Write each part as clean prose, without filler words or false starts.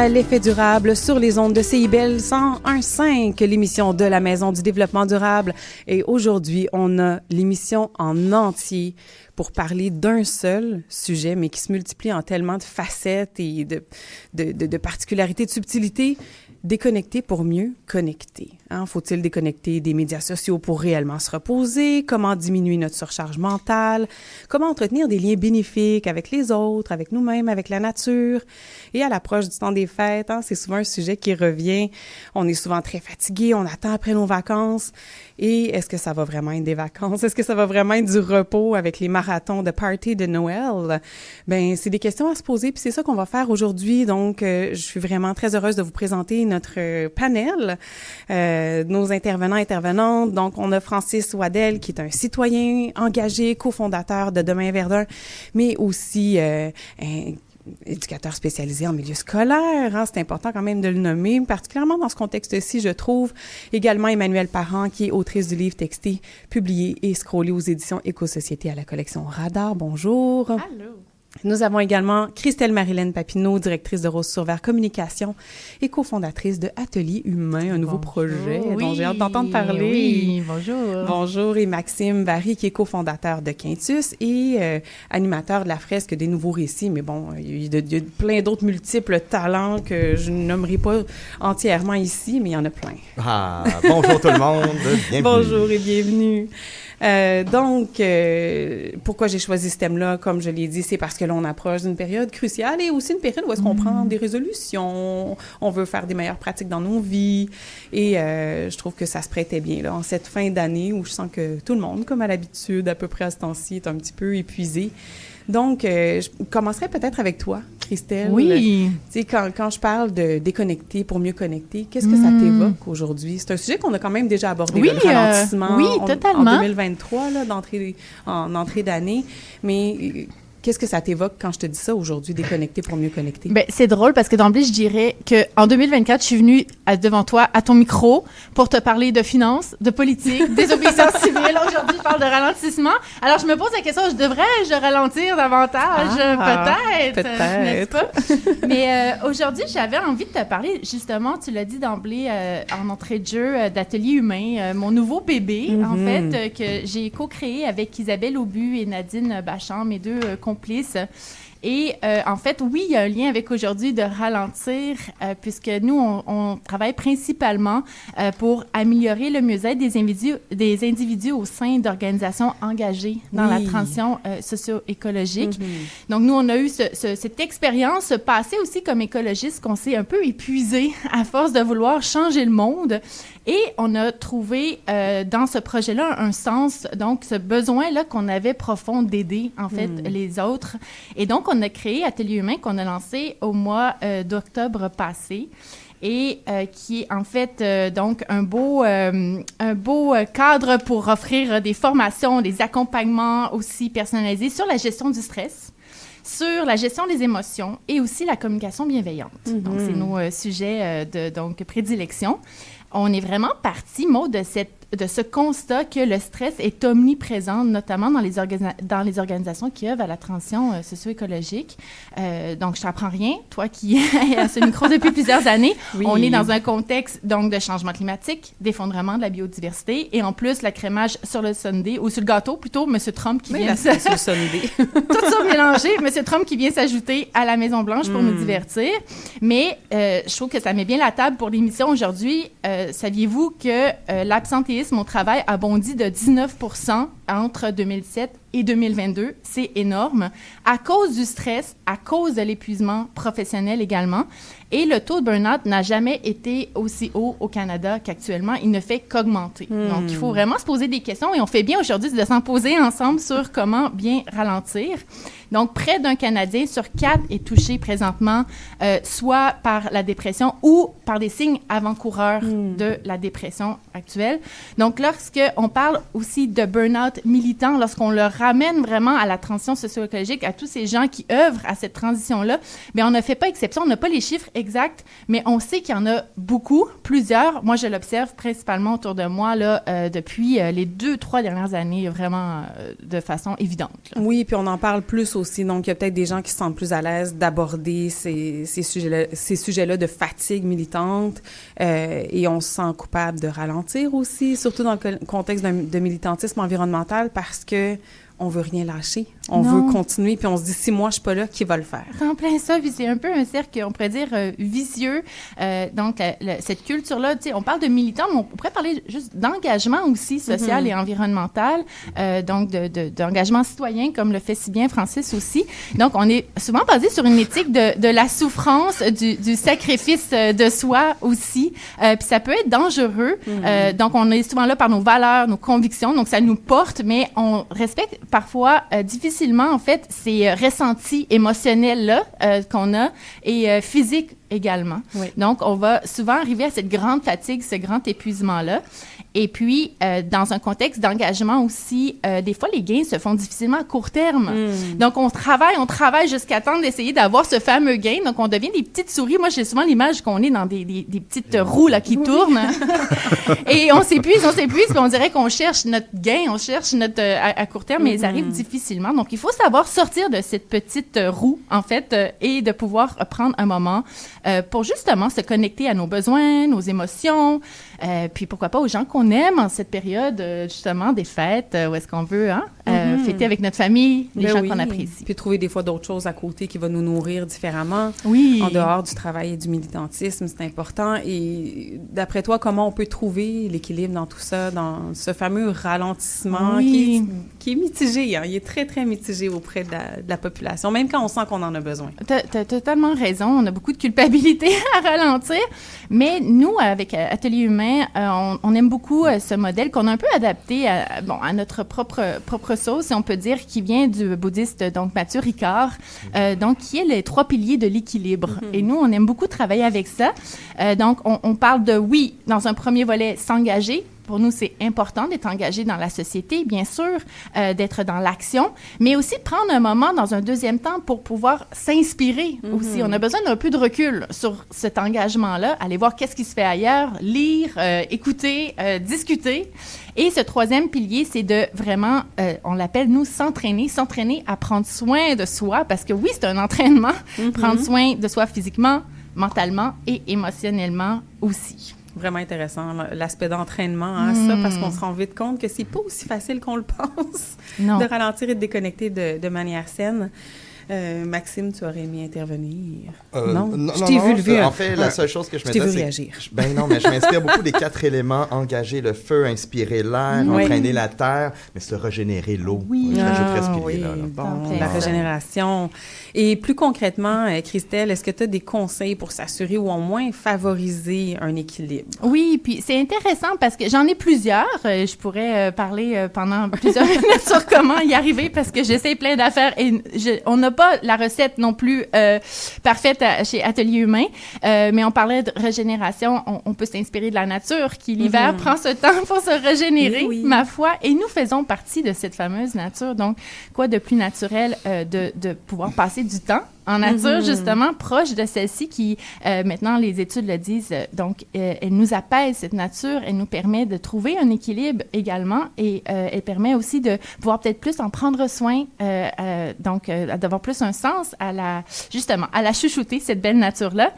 l'effet durable sur les ondes de CIBL 101.5, l'émission de la Maison du développement durable. Et aujourd'hui, on a l'émission en entier pour parler d'un seul sujet, mais qui se multiplie en tellement de facettes et de particularités, de subtilités. Déconnecter pour mieux connecter. Faut-il déconnecter des médias sociaux pour réellement se reposer? Comment diminuer notre surcharge mentale? Comment entretenir des liens bénéfiques avec les autres, avec nous-mêmes, avec la nature? Et à l'approche du temps des fêtes, c'est souvent un sujet qui revient. On est souvent très fatigué, on attend après nos vacances. Et est-ce que ça va vraiment être des vacances? Est-ce que ça va vraiment être du repos avec les marathons de party de Noël? Ben, c'est des questions à se poser, puis c'est ça qu'on va faire aujourd'hui. Donc, je suis vraiment très heureuse de vous présenter notre panel, nos intervenantes. Donc, on a Francis Waddell, qui est un citoyen engagé, cofondateur de Demain Verdun, mais aussi un éducateur spécialisé en milieu scolaire. C'est important quand même de le nommer, particulièrement dans ce contexte-ci, je trouve. Également Emmanuelle Parent, qui est autrice du livre texté, publié et scrollé aux éditions Éco-Société à la collection Radar. Bonjour. Allô. Nous avons également Christelle Marilène Papineau, directrice de Rose sur Vert Communication et cofondatrice de Atelier Humain, un nouveau projet dont j'ai hâte d'entendre parler. Oui, bonjour. Bonjour, et Maxime Barry, qui est cofondateur de Quintus et animateur de la fresque des nouveaux récits. Mais bon, il y a plein d'autres multiples talents que je ne nommerai pas entièrement ici, mais il y en a plein. Bonjour tout le monde, bienvenue. Bonjour et bienvenue. Pourquoi j'ai choisi ce thème-là, comme je l'ai dit, c'est parce que là, on approche d'une période cruciale et aussi une période où est-ce qu'on prend des résolutions, on veut faire des meilleures pratiques dans nos vies et je trouve que ça se prêtait bien, là, en cette fin d'année où je sens que tout le monde, comme à l'habitude, à peu près à ce temps-ci, est un petit peu épuisé. Donc, je commencerai peut-être avec toi, Christelle. Oui. Tu sais, quand je parle de déconnecter pour mieux connecter, qu'est-ce que ça t'évoque aujourd'hui? C'est un sujet qu'on a quand même déjà abordé, le ralentissement. Totalement. En 2023, là, en entrée d'année. Mais qu'est-ce que ça t'évoque quand je te dis ça aujourd'hui, déconnecter pour mieux connecter? Ben, c'est drôle parce que d'emblée, je dirais qu'en 2024, je suis venue devant toi, à ton micro, pour te parler de finances, de politique, désobéissance civile. Aujourd'hui, je parle de ralentissement. Alors, je me pose la question, devrais-je ralentir davantage? Peut-être. N'est-ce pas? Mais aujourd'hui, j'avais envie de te parler, justement, tu l'as dit d'emblée en entrée de jeu, d'Atelier Humain, mon nouveau bébé, en fait, que j'ai co-créé avec Isabelle Aubu et Nadine Bachand, mes deux complices. Et en fait, oui, il y a un lien avec aujourd'hui de ralentir, puisque nous, on travaille principalement pour améliorer le mieux-être des individus au sein d'organisations engagées dans la transition socio-écologique. Donc, nous, on a eu cette expérience, ce passé aussi comme écologiste, qu'on s'est un peu épuisé à force de vouloir changer le monde. Et on a trouvé dans ce projet-là un sens, donc ce besoin-là qu'on avait profond d'aider, en fait, les autres. Et donc, on a créé Atelier Humain qu'on a lancé au mois d'octobre passé et qui est en fait donc un beau cadre pour offrir des formations, des accompagnements aussi personnalisés sur la gestion du stress, sur la gestion des émotions et aussi la communication bienveillante. Donc, c'est nos sujets de prédilection. On est vraiment parti, Maud, de ce constat que le stress est omniprésent, notamment dans les organisations qui œuvrent à la transition socio-écologique. Donc, je t'apprends rien, toi qui es à ce micro depuis plusieurs années. Oui. On est dans un contexte donc de changement climatique, d'effondrement de la biodiversité et en plus, l'accrémage sur le sundae, ou sur le gâteau plutôt, M. Trump qui vient... sur le sundae. Tout ça mélangé, M. Trump qui vient s'ajouter à la Maison-Blanche pour nous divertir. Mais je trouve que ça met bien la table pour l'émission aujourd'hui. Saviez-vous que l'absentéisme au travail a bondi de 19% entre 2007 et 2022. C'est énorme. À cause du stress, à cause de l'épuisement professionnel également. Et le taux de burn-out n'a jamais été aussi haut au Canada qu'actuellement. Il ne fait qu'augmenter. Donc, il faut vraiment se poser des questions et on fait bien aujourd'hui de s'en poser ensemble sur comment bien ralentir. Donc, près d'un Canadien sur 4 est touché présentement soit par la dépression ou par des signes avant-coureurs de la dépression actuelle. Donc, lorsqu'on parle aussi de burn-out pilotes militants, lorsqu'on le ramène vraiment à la transition socio-écologique, à tous ces gens qui œuvrent à cette transition-là, bien, on ne fait pas exception. On n'a pas les chiffres exacts, mais on sait qu'il y en a beaucoup, plusieurs. Moi, je l'observe principalement autour de moi là, depuis les 2-3 dernières années, vraiment de façon évidente. Là. Oui, puis on en parle plus aussi. Donc, il y a peut-être des gens qui se sentent plus à l'aise d'aborder ces sujets-là de fatigue militante et on se sent coupable de ralentir aussi, surtout dans le contexte de militantisme environnemental parce que on veut rien lâcher. On veut continuer, puis on se dit, si moi, je suis pas là, qui va le faire? C'est en plein ça, puis c'est un peu un cercle, on pourrait dire, vicieux. Donc, cette culture-là, tu sais, on parle de militants, mais on pourrait parler juste d'engagement aussi social et environnemental, donc d'engagement citoyen, comme le fait si bien Francis aussi. Donc, on est souvent basé sur une éthique de la souffrance, du sacrifice de soi aussi, puis ça peut être dangereux. Donc, on est souvent là par nos valeurs, nos convictions, donc ça nous porte, mais on respecte parfois difficilement, en fait, ces ressentis émotionnels-là qu'on a et physiques également. Oui. Donc, on va souvent arriver à cette grande fatigue, ce grand épuisement-là. Et puis, dans un contexte d'engagement aussi, des fois, les gains se font difficilement à court terme. Donc, on travaille jusqu'à temps d'essayer d'avoir ce fameux gain. Donc, on devient des petites souris. Moi, j'ai souvent l'image qu'on est dans des petites roues là, qui tournent. Et on s'épuise, puis on dirait qu'on cherche notre gain, on cherche notre à court terme, mais ça arrive difficilement. Donc, il faut savoir sortir de cette petite roue, en fait, et de pouvoir prendre un moment pour justement se connecter à nos besoins, nos émotions, puis pourquoi pas aux gens qu'on aime en cette période, justement, des fêtes, où est-ce qu'on veut fêter avec notre famille, les gens qu'on apprécie. Puis trouver des fois d'autres choses à côté qui vont nous nourrir différemment. Oui. En dehors du travail et du militantisme, c'est important. Et d'après toi, comment on peut trouver l'équilibre dans tout ça, dans ce fameux ralentissement qui est mitigé, hein? Il est très, très mitigé auprès de la population, même quand on sent qu'on en a besoin. T'as totalement raison. On a beaucoup de culpabilité à ralentir. Mais nous, avec Atelier Humain, on aime beaucoup ce modèle qu'on a un peu adapté à notre propre sauce, si on peut dire, qui vient du bouddhiste, donc Mathieu Ricard, donc qui est les 3 piliers de l'équilibre. Et nous, on aime beaucoup travailler avec ça. Donc, on parle de, oui, dans un premier volet, s'engager. Pour nous, c'est important d'être engagé dans la société, bien sûr, d'être dans l'action, mais aussi prendre un moment dans un deuxième temps pour pouvoir s'inspirer aussi. On a besoin d'un peu de recul sur cet engagement-là, aller voir qu'est-ce qui se fait ailleurs, lire, écouter, discuter. Et ce troisième pilier, c'est de vraiment, on l'appelle, nous, s'entraîner à prendre soin de soi, parce que oui, c'est un entraînement, prendre soin de soi physiquement, mentalement et émotionnellement aussi. Vraiment intéressant, l'aspect d'entraînement, ça, parce qu'on se rend vite compte que c'est pas aussi facile qu'on le pense de ralentir et de déconnecter de manière saine. Maxime, tu aurais aimé intervenir? Non, je t'ai vu lever. En fait, la seule chose que je me dis, c'est réagir. Non, mais je m'inspire beaucoup des 4 éléments: engager le feu, inspirer l'air, entraîner la terre, mais se régénérer l'eau. Oui. Je rajoute respirer là. Bon, la régénération. Et plus concrètement, Christelle, est-ce que tu as des conseils pour s'assurer ou au moins favoriser un équilibre? Oui, puis c'est intéressant parce que j'en ai plusieurs. Je pourrais parler pendant plusieurs minutes sur comment y arriver parce que j'essaie plein d'affaires et on n'a pas la recette non plus parfaite chez Atelier Humain, mais on parlait de régénération. On peut s'inspirer de la nature qui, l'hiver, prend ce temps pour se régénérer, ma foi, et nous faisons partie de cette fameuse nature. Donc, quoi de plus naturel de pouvoir passer du temps en nature, justement, proche de celle-ci qui, maintenant, les études le disent, donc, elle nous apaise, cette nature, elle nous permet de trouver un équilibre également et elle permet aussi de pouvoir peut-être plus en prendre soin, donc, d'avoir plus un sens à la chouchouter, cette belle nature-là.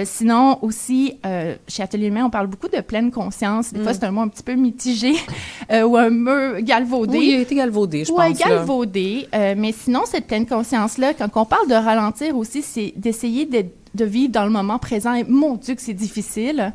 Sinon, aussi, chez Atelier Humain, on parle beaucoup de pleine conscience. Des fois, c'est un mot un petit peu mitigé ou un mot galvaudé. Oui, il a été galvaudé, je pense. Oui, galvaudé. Mais sinon, cette pleine conscience-là, quand on parle de ralentir aussi, c'est d'essayer de vivre dans le moment présent. Et mon Dieu que c'est difficile.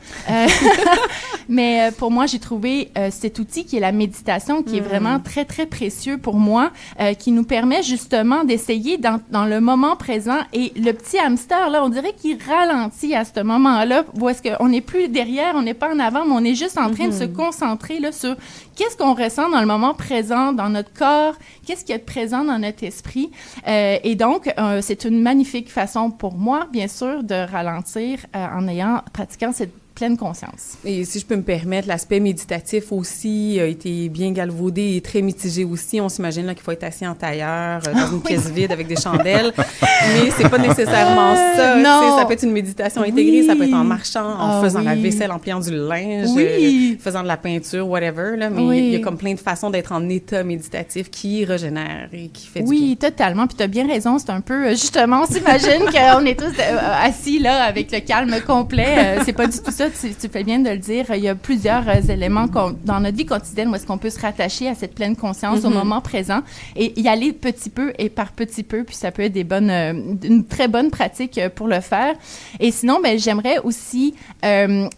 Mais pour moi, j'ai trouvé cet outil qui est la méditation, qui est vraiment très, très précieux pour moi, qui nous permet justement d'essayer dans le moment présent. Et le petit hamster, là, on dirait qu'il ralentit à ce moment-là, où est-ce qu'on n'est plus derrière, on n'est pas en avant, mais on est juste en train de se concentrer là, sur qu'est-ce qu'on ressent dans le moment présent, dans notre corps, qu'est-ce qu'il y a de présent dans notre esprit. Et donc, c'est une magnifique façon pour moi, bien sûr, de ralentir en pratiquant cette pleine conscience. Et si je peux me permettre, l'aspect méditatif aussi a été bien galvaudé et très mitigé aussi. On s'imagine là qu'il faut être assis en tailleur, dans une pièce vide avec des chandelles, mais c'est pas nécessairement ça. Non. Ça peut être une méditation intégrée, ça peut être en marchant, en faisant la vaisselle, en pliant du linge, faisant de la peinture, whatever. Là, mais il y a comme plein de façons d'être en état méditatif qui régénère et qui fait du bien. Oui, totalement. Puis tu as bien raison, c'est un peu, justement, on s'imagine qu'on est tous assis là avec le calme complet. C'est pas du tout ça. Tu fais bien de le dire. Il y a plusieurs éléments dans notre vie quotidienne où est-ce qu'on peut se rattacher à cette pleine conscience au moment présent et y aller petit peu et par petit peu. Puis ça peut être une très bonne pratique pour le faire. Et sinon, ben j'aimerais aussi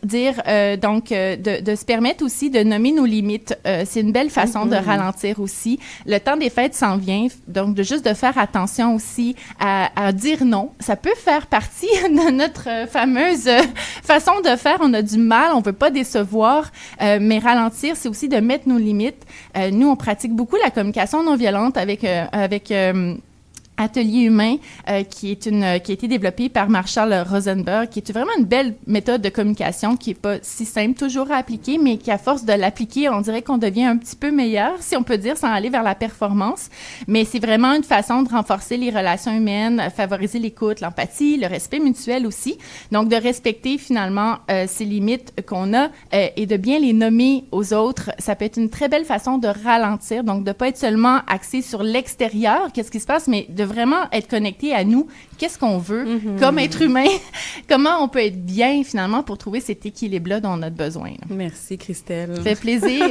dire donc de se permettre aussi de nommer nos limites. C'est une belle façon de ralentir aussi. Le temps des fêtes s'en vient, donc de faire attention aussi à dire non. Ça peut faire partie de notre fameuse façon de faire. On a du mal, on veut pas décevoir, mais ralentir, c'est aussi de mettre nos limites. Nous, on pratique beaucoup la communication non violente avec Atelier humain, qui a été développé par Marshall Rosenberg, qui est vraiment une belle méthode de communication qui est pas si simple toujours à appliquer, mais qui, à force de l'appliquer, on dirait qu'on devient un petit peu meilleur, si on peut dire, sans aller vers la performance. Mais c'est vraiment une façon de renforcer les relations humaines, favoriser l'écoute, l'empathie, le respect mutuel aussi. Donc, de respecter finalement ces limites qu'on a et de bien les nommer aux autres, ça peut être une très belle façon de ralentir. Donc, de pas être seulement axé sur l'extérieur, qu'est-ce qui se passe, mais de vraiment être connecté à nous, qu'est-ce qu'on veut comme être humain, comment on peut être bien finalement pour trouver cet équilibre-là dont on a besoin. Merci Christelle. Ça fait plaisir.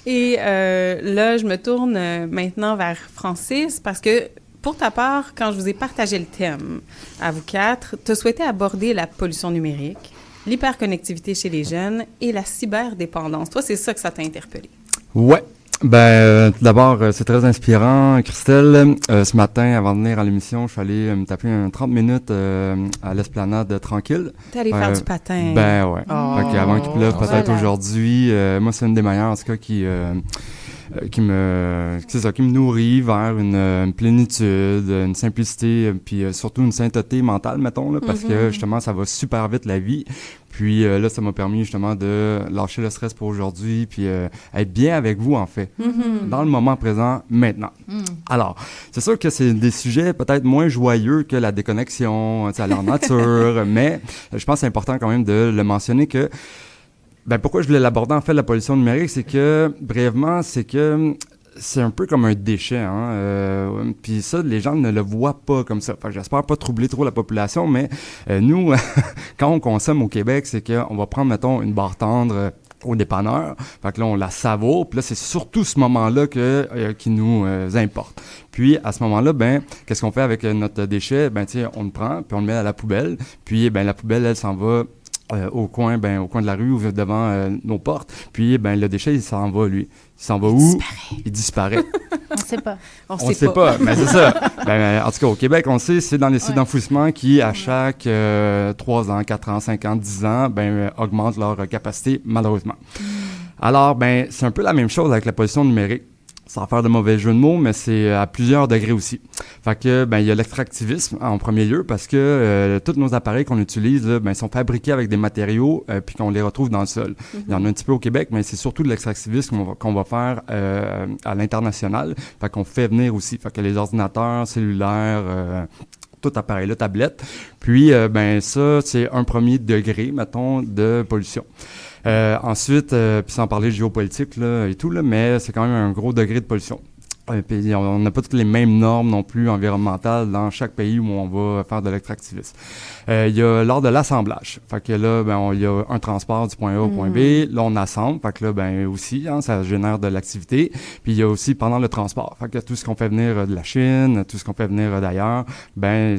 Et là, je me tourne maintenant vers Francis parce que pour ta part, quand je vous ai partagé le thème à vous quatre, tu as souhaité aborder la pollution numérique, l'hyperconnectivité chez les jeunes et la cyberdépendance. Toi, c'est ça que ça t'a interpellé. Ouais. Ben, tout d'abord, c'est très inspirant, Christelle. Ce matin, avant de venir à l'émission, je suis allé me taper 30 minutes à l'esplanade tranquille. T'es allé faire du patin. Ben ouais. Oh. Fait qu'avant qu'il pleuve peut-être aujourd'hui, moi, c'est une des manières, en tout cas, qui me nourrit vers une plénitude, une simplicité, puis surtout une sainteté mentale, mettons, là, parce que justement, ça va super vite la vie. Puis là, ça m'a permis justement de lâcher le stress pour aujourd'hui, puis être bien avec vous, en fait, dans le moment présent, maintenant. Alors, c'est sûr que c'est des sujets peut-être moins joyeux que la déconnexion, à leur nature, mais je pense que c'est important quand même de le mentionner que pourquoi je voulais l'aborder, en fait, la pollution numérique, c'est que, brièvement, c'est un peu comme un déchet, hein. Puis ça, les gens ne le voient pas comme ça. Enfin, j'espère pas troubler trop la population, mais nous, quand on consomme au Québec, c'est qu'on va prendre, mettons, une barre tendre au dépanneur. Fait que là, on la savoure. Puis là, c'est surtout ce moment-là qui nous importe. Puis, à ce moment-là, qu'est-ce qu'on fait avec notre déchet? On le prend, puis on le met à la poubelle. Puis, la poubelle, elle s'en va au coin de la rue ou devant nos portes. Puis, le déchet, il s'en va, lui. Il s'en va où? Il disparaît. On ne sait pas. On sait pas, mais c'est ça. En tout cas, au Québec, on le sait, c'est dans les sites d'enfouissement qui, à chaque 3 ans, 4 ans, 5 ans, 10 ans, augmentent leur capacité, malheureusement. Alors, c'est un peu la même chose avec la pollution numérique. Sans faire de mauvais jeu de mots, mais c'est à plusieurs degrés aussi. Fait que, il y a l'extractivisme en premier lieu parce que tous nos appareils qu'on utilise, là, sont fabriqués avec des matériaux puis qu'on les retrouve dans le sol. Il y en a un petit peu au Québec, mais c'est surtout de l'extractivisme qu'on va faire à l'international. Fait qu'on fait venir aussi. Fait que les ordinateurs, cellulaires, tout appareil là, tablette. Puis, ça, c'est un premier degré, mettons, de pollution. Ensuite, puis sans parler de géopolitique là, et tout, là, mais c'est quand même un gros degré de pollution. Puis on n'a pas toutes les mêmes normes non plus environnementales dans chaque pays où on va faire de l'extractivisme. Il y a lors de l'assemblage. Fait que là, il y a un transport du point A au point B. Là, on assemble. Fait que là, aussi, ça génère de l'activité. Puis il y a aussi pendant le transport. Fait que tout ce qu'on fait venir de la Chine, tout ce qu'on fait venir d'ailleurs,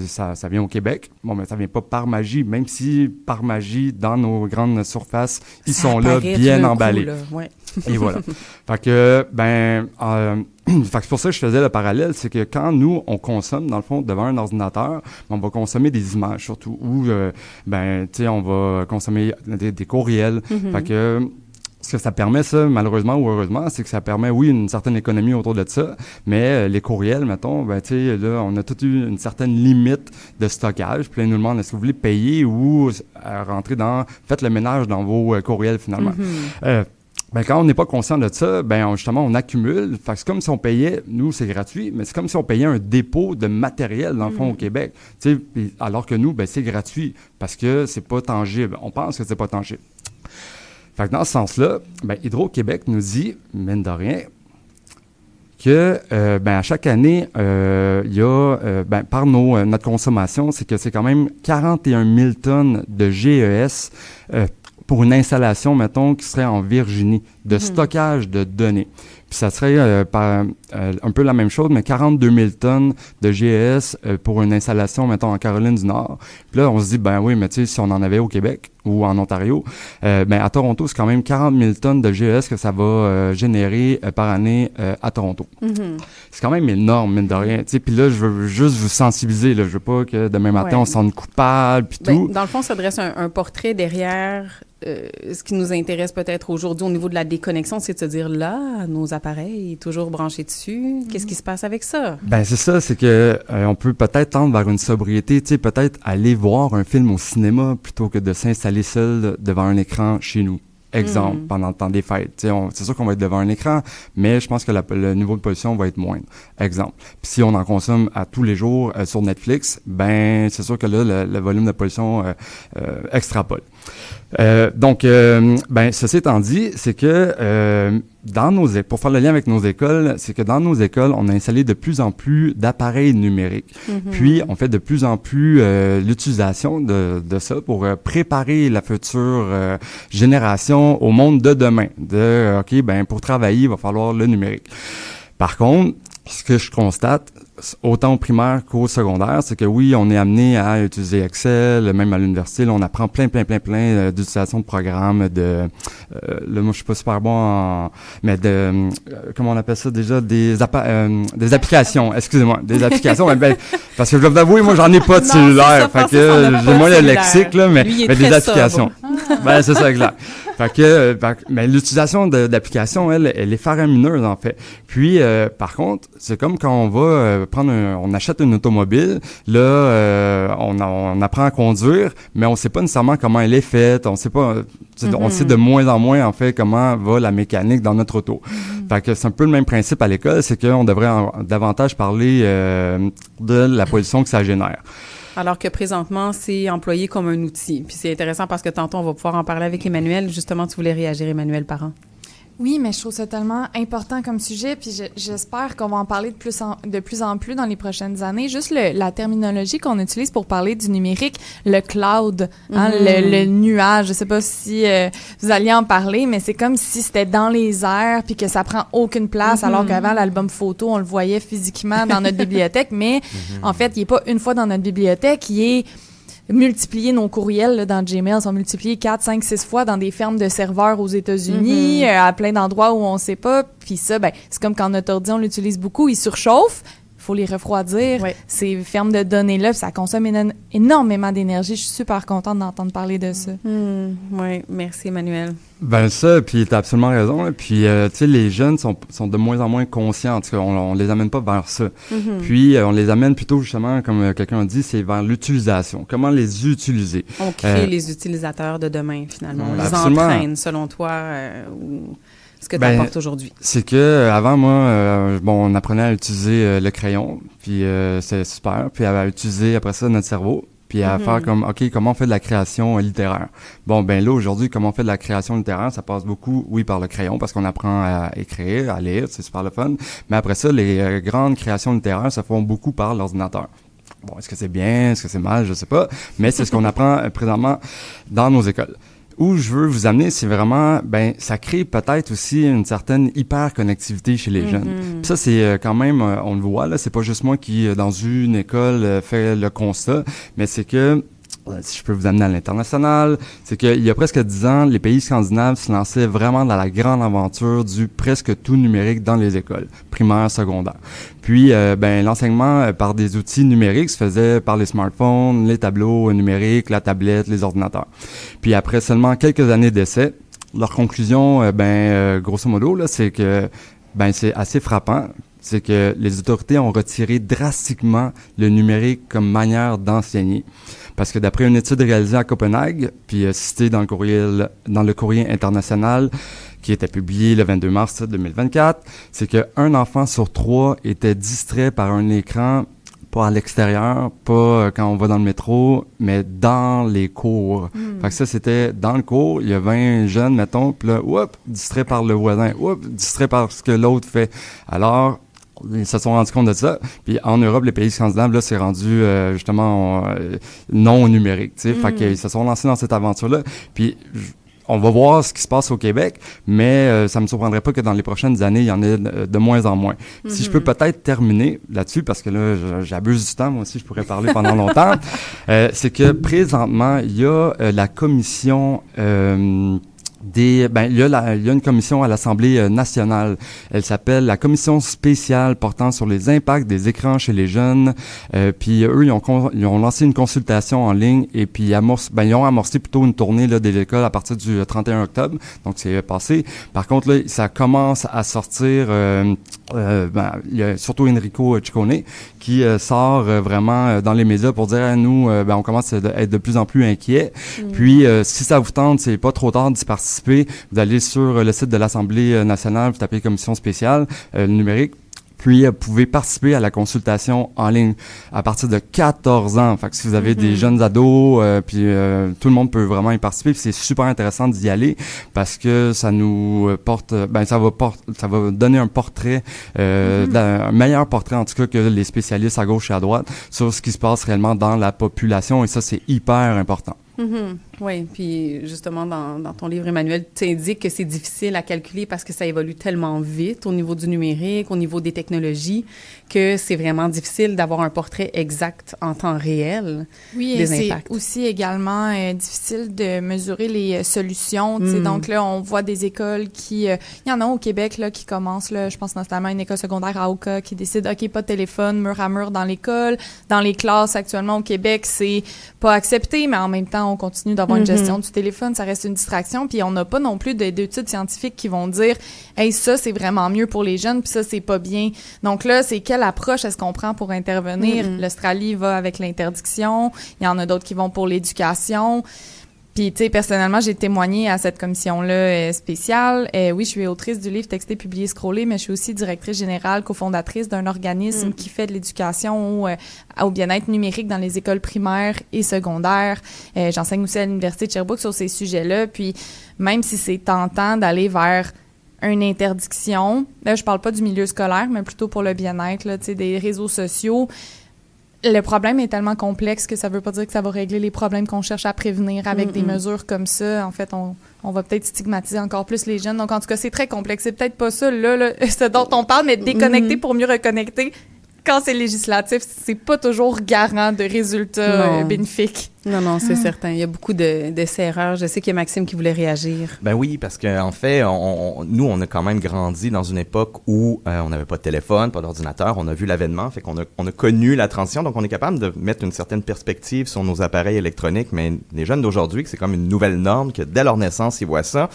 ça vient au Québec. Bon, ça vient pas par magie, même si par magie, dans nos grandes surfaces, ils sont là, bien emballés. Coup, là. Ouais. Et voilà. Fait que, fait que c'est pour ça que je faisais le parallèle, c'est que quand nous, on consomme, dans le fond, devant un ordinateur, on va consommer des images surtout, ou, on va consommer des courriels. Fait que ce que ça permet, ça, malheureusement ou heureusement, c'est que ça permet, oui, une certaine économie autour de ça, mais les courriels, mettons, ben, tu sais, là, on a tout eu une certaine limite de stockage. Puis là, ils nous demandent, est-ce que vous voulez payer ou rentrer faites le ménage dans vos courriels, finalement. Ben, quand on n'est pas conscient de ça, ben, justement, on accumule. Fait que c'est comme si on payait, nous, c'est gratuit, mais c'est comme si on payait un dépôt de matériel, dans le fond, au Québec. Tu sais, alors que nous, ben, c'est gratuit parce que c'est pas tangible. On pense que c'est pas tangible. Fait que dans ce sens-là, ben, Hydro-Québec nous dit, mine de rien, que ben, à chaque année, il y a, ben, par notre consommation, c'est que c'est quand même 41 000 tonnes de GES pour une installation, mettons, qui serait en Virginie, de stockage de données. Puis ça serait un peu la même chose, mais 42 000 tonnes de GES pour une installation, mettons, en Caroline du Nord. Puis là, on se dit, ben oui, mais tu sais, si on en avait au Québec ou en Ontario, ben à Toronto, c'est quand même 40 000 tonnes de GES que ça va générer par année à Toronto. C'est quand même énorme, mine de rien. Tu sais, puis là, je veux juste vous sensibiliser. Là. Je veux pas que demain matin, on se sente coupable, puis tout. Dans le fond, ça dresse un portrait derrière... ce qui nous intéresse peut-être aujourd'hui au niveau de la déconnexion, c'est de se dire, là, nos appareils toujours branchés dessus, qu'est-ce qui se passe avec ça? Ben c'est ça, c'est que on peut peut-être tendre vers une sobriété, tu sais, peut-être aller voir un film au cinéma plutôt que de s'installer seul devant un écran chez nous. Exemple, pendant le temps des fêtes. C'est sûr qu'on va être devant un écran, mais je pense que le niveau de pollution va être moindre. Exemple. Puis si on en consomme à tous les jours sur Netflix, ben c'est sûr que là, le volume de pollution extrapole. Donc, ben ceci étant dit, c'est que pour faire le lien avec nos écoles, c'est que dans nos écoles, on a installé de plus en plus d'appareils numériques. Puis, on fait de plus en plus l'utilisation de ça pour préparer la future génération au monde de demain. OK, ben pour travailler, il va falloir le numérique. Par contre, ce que je constate, autant au primaire qu'au secondaire, c'est que oui, on est amené à utiliser Excel, même à l'université, là, on apprend plein d'utilisation de programmes, là, moi, je suis pas super bon mais comment on appelle ça déjà, des applications, excusez-moi, des applications, parce que je dois vous avouer, moi, j'en ai pas de cellulaire, fait que j'ai moins le lexique, là, mais des applications. Ben, c'est ça, exact. Fait que, mais l'utilisation d'applications, elle est faramineuse, en fait. Puis, par contre, c'est comme quand on va on achète une automobile, là, on apprend à conduire, mais on sait pas nécessairement comment elle est faite, on sait pas, on sait de moins en moins, en fait, comment va la mécanique dans notre auto. Fait que c'est un peu le même principe à l'école, c'est qu'on devrait davantage parler de la pollution que ça génère. Alors que présentement, c'est employé comme un outil. Puis c'est intéressant parce que tantôt, on va pouvoir en parler avec Emmanuel. Justement, tu voulais réagir, Emmanuel Parent. Oui, mais je trouve ça tellement important comme sujet, puis j'espère qu'on va en parler de plus en plus dans les prochaines années. Juste la terminologie qu'on utilise pour parler du numérique, le cloud, hein, le nuage. Je sais pas si vous alliez en parler, mais c'est comme si c'était dans les airs, puis que ça prend aucune place, alors qu'avant, l'album photo, on le voyait physiquement dans notre bibliothèque, mais en fait, il est pas une fois dans notre bibliothèque, il est multiplier nos courriels là, dans Gmail, sont multipliés 4, 5, 6 fois dans des fermes de serveurs aux États-Unis, à plein d'endroits où on sait pas. Puis ça, ben, c'est comme quand notre ordi, on l'utilise beaucoup, il surchauffe. Il faut les refroidir, ces fermes de données-là, ça consomme énormément d'énergie. Je suis super contente d'entendre parler de ça. Oui, merci Emmanuel. Ben ça, puis t'as absolument raison. Là. Puis, tu sais, les jeunes sont de moins en moins conscients. En tout cas, on les amène pas vers ça. Puis, on les amène plutôt, justement, comme quelqu'un a dit, c'est vers l'utilisation. Comment les utiliser. On crée les utilisateurs de demain, finalement. On les absolument. entraîne, selon toi, ou ce que tu apportes aujourd'hui. C'est que avant moi, on apprenait à utiliser le crayon, puis c'est super. Puis à utiliser, après ça, notre cerveau. Puis à faire comme, OK, comment on fait de la création littéraire? Bon, ben là, aujourd'hui, comment on fait de la création littéraire? Ça passe beaucoup, oui, par le crayon, parce qu'on apprend à écrire, à lire, c'est super le fun. Mais après ça, les grandes créations littéraires se font beaucoup par l'ordinateur. Bon, est-ce que c'est bien? Est-ce que c'est mal? Je sais pas. Mais c'est ce qu'on apprend présentement dans nos écoles. Où je veux vous amener, c'est vraiment, ça crée peut-être aussi une certaine hyper-connectivité chez les jeunes. Puis ça, c'est quand même, on le voit, là, c'est pas juste moi qui, dans une école, fait le constat, mais c'est que, si je peux vous amener à l'international, c'est qu'il y a presque 10 ans, les pays scandinaves se lançaient vraiment dans la grande aventure du presque tout numérique dans les écoles, primaires, secondaires. Puis, l'enseignement par des outils numériques se faisait par les smartphones, les tableaux numériques, la tablette, les ordinateurs. Puis après seulement quelques années d'essai, Leur conclusion, grosso modo, là, c'est que c'est assez frappant. C'est que les autorités ont retiré drastiquement le numérique comme manière d'enseigner. Parce que d'après une étude réalisée à Copenhague, puis citée dans le courrier international, qui était publié le 22 mars 2024, c'est qu'un enfant sur 3 était distrait par un écran, pas à l'extérieur, pas quand on va dans le métro, mais dans les cours. Fait que ça, c'était dans le cours, il y a 20 jeunes, mettons, puis là, distrait par le voisin, distrait par ce que l'autre fait. Alors, ils se sont rendus compte de ça. Puis en Europe, les pays scandinaves, là, c'est rendu justement non numérique, tu sais. Fait qu'ils se sont lancés dans cette aventure-là. Puis on va voir ce qui se passe au Québec, mais ça me surprendrait pas que dans les prochaines années, il y en ait de moins en moins. Si je peux peut-être terminer là-dessus, parce que là, j'abuse du temps, moi aussi, je pourrais parler pendant longtemps, c'est que présentement, il y a la commission... il y a une commission à l'Assemblée nationale. Elle s'appelle la commission spéciale portant sur les impacts des écrans chez les jeunes. Puis eux, ils ont lancé une consultation en ligne et puis ils ont amorcé plutôt une tournée là, des écoles à partir du 31 octobre. Donc c'est passé. Par contre, là, ça commence à sortir. Il y a surtout Enrico Ciccone qui sort vraiment dans les médias pour dire nous, on commence à être de plus en plus inquiets. Puis si ça vous tente, c'est pas trop tard d'y participer. Vous allez sur le site de l'Assemblée nationale, vous tapez commission spéciale numérique. Puis, vous pouvez participer à la consultation en ligne à partir de 14 ans. Fait que si vous avez des jeunes ados, tout le monde peut vraiment y participer. Puis c'est super intéressant d'y aller parce que ça nous porte, ça va donner un portrait, un meilleur portrait en tout cas que les spécialistes à gauche et à droite sur ce qui se passe réellement dans la population. Et ça, c'est hyper important. Oui, puis justement, dans ton livre, Emmanuel, tu indiques que c'est difficile à calculer parce que ça évolue tellement vite au niveau du numérique, au niveau des technologies, que c'est vraiment difficile d'avoir un portrait exact en temps réel des impacts. C'est aussi également difficile de mesurer les solutions. Donc là, on voit des écoles qui... il y en a au Québec là, qui commencent, là, je pense notamment à une école secondaire à Oka, qui décide, OK, pas de téléphone, mur à mur dans l'école. Dans les classes actuellement au Québec, c'est pas accepté, mais en même temps, on continue d'avoir une gestion du téléphone, ça reste une distraction, puis on n'a pas non plus d'études scientifiques qui vont dire « Hey, ça, c'est vraiment mieux pour les jeunes, puis ça, c'est pas bien. » Donc là, c'est quelle approche est-ce qu'on prend pour intervenir? L'Australie va avec l'interdiction, il y en a d'autres qui vont pour l'éducation. Puis, tu sais, personnellement, j'ai témoigné à cette commission-là spéciale. Oui, je suis autrice du livre Texté, publié, scrollé, mais je suis aussi directrice générale, cofondatrice d'un organisme qui fait de l'éducation au bien-être numérique dans les écoles primaires et secondaires. J'enseigne aussi à l'Université de Sherbrooke sur ces sujets-là. Puis, même si c'est tentant d'aller vers une interdiction, là, je parle pas du milieu scolaire, mais plutôt pour le bien-être, là, tu sais, des réseaux sociaux. Le problème est tellement complexe que ça veut pas dire que ça va régler les problèmes qu'on cherche à prévenir avec des mesures comme ça. En fait, on va peut-être stigmatiser encore plus les jeunes. Donc, en tout cas, c'est très complexe. C'est peut-être pas ça, là ce dont on parle, mais déconnecter pour mieux reconnecter. Quand c'est législatif, c'est pas toujours garant de résultats bénéfiques. Non, c'est certain. Il y a beaucoup d'essais-erreurs. Je sais qu'il y a Maxime qui voulait réagir. Ben oui, parce qu'en fait, nous, on a quand même grandi dans une époque où on n'avait pas de téléphone, pas d'ordinateur. On a vu l'avènement, fait qu'on a connu la transition. Donc, on est capable de mettre une certaine perspective sur nos appareils électroniques. Mais les jeunes d'aujourd'hui, c'est comme une nouvelle norme, que dès leur naissance, ils voient ça.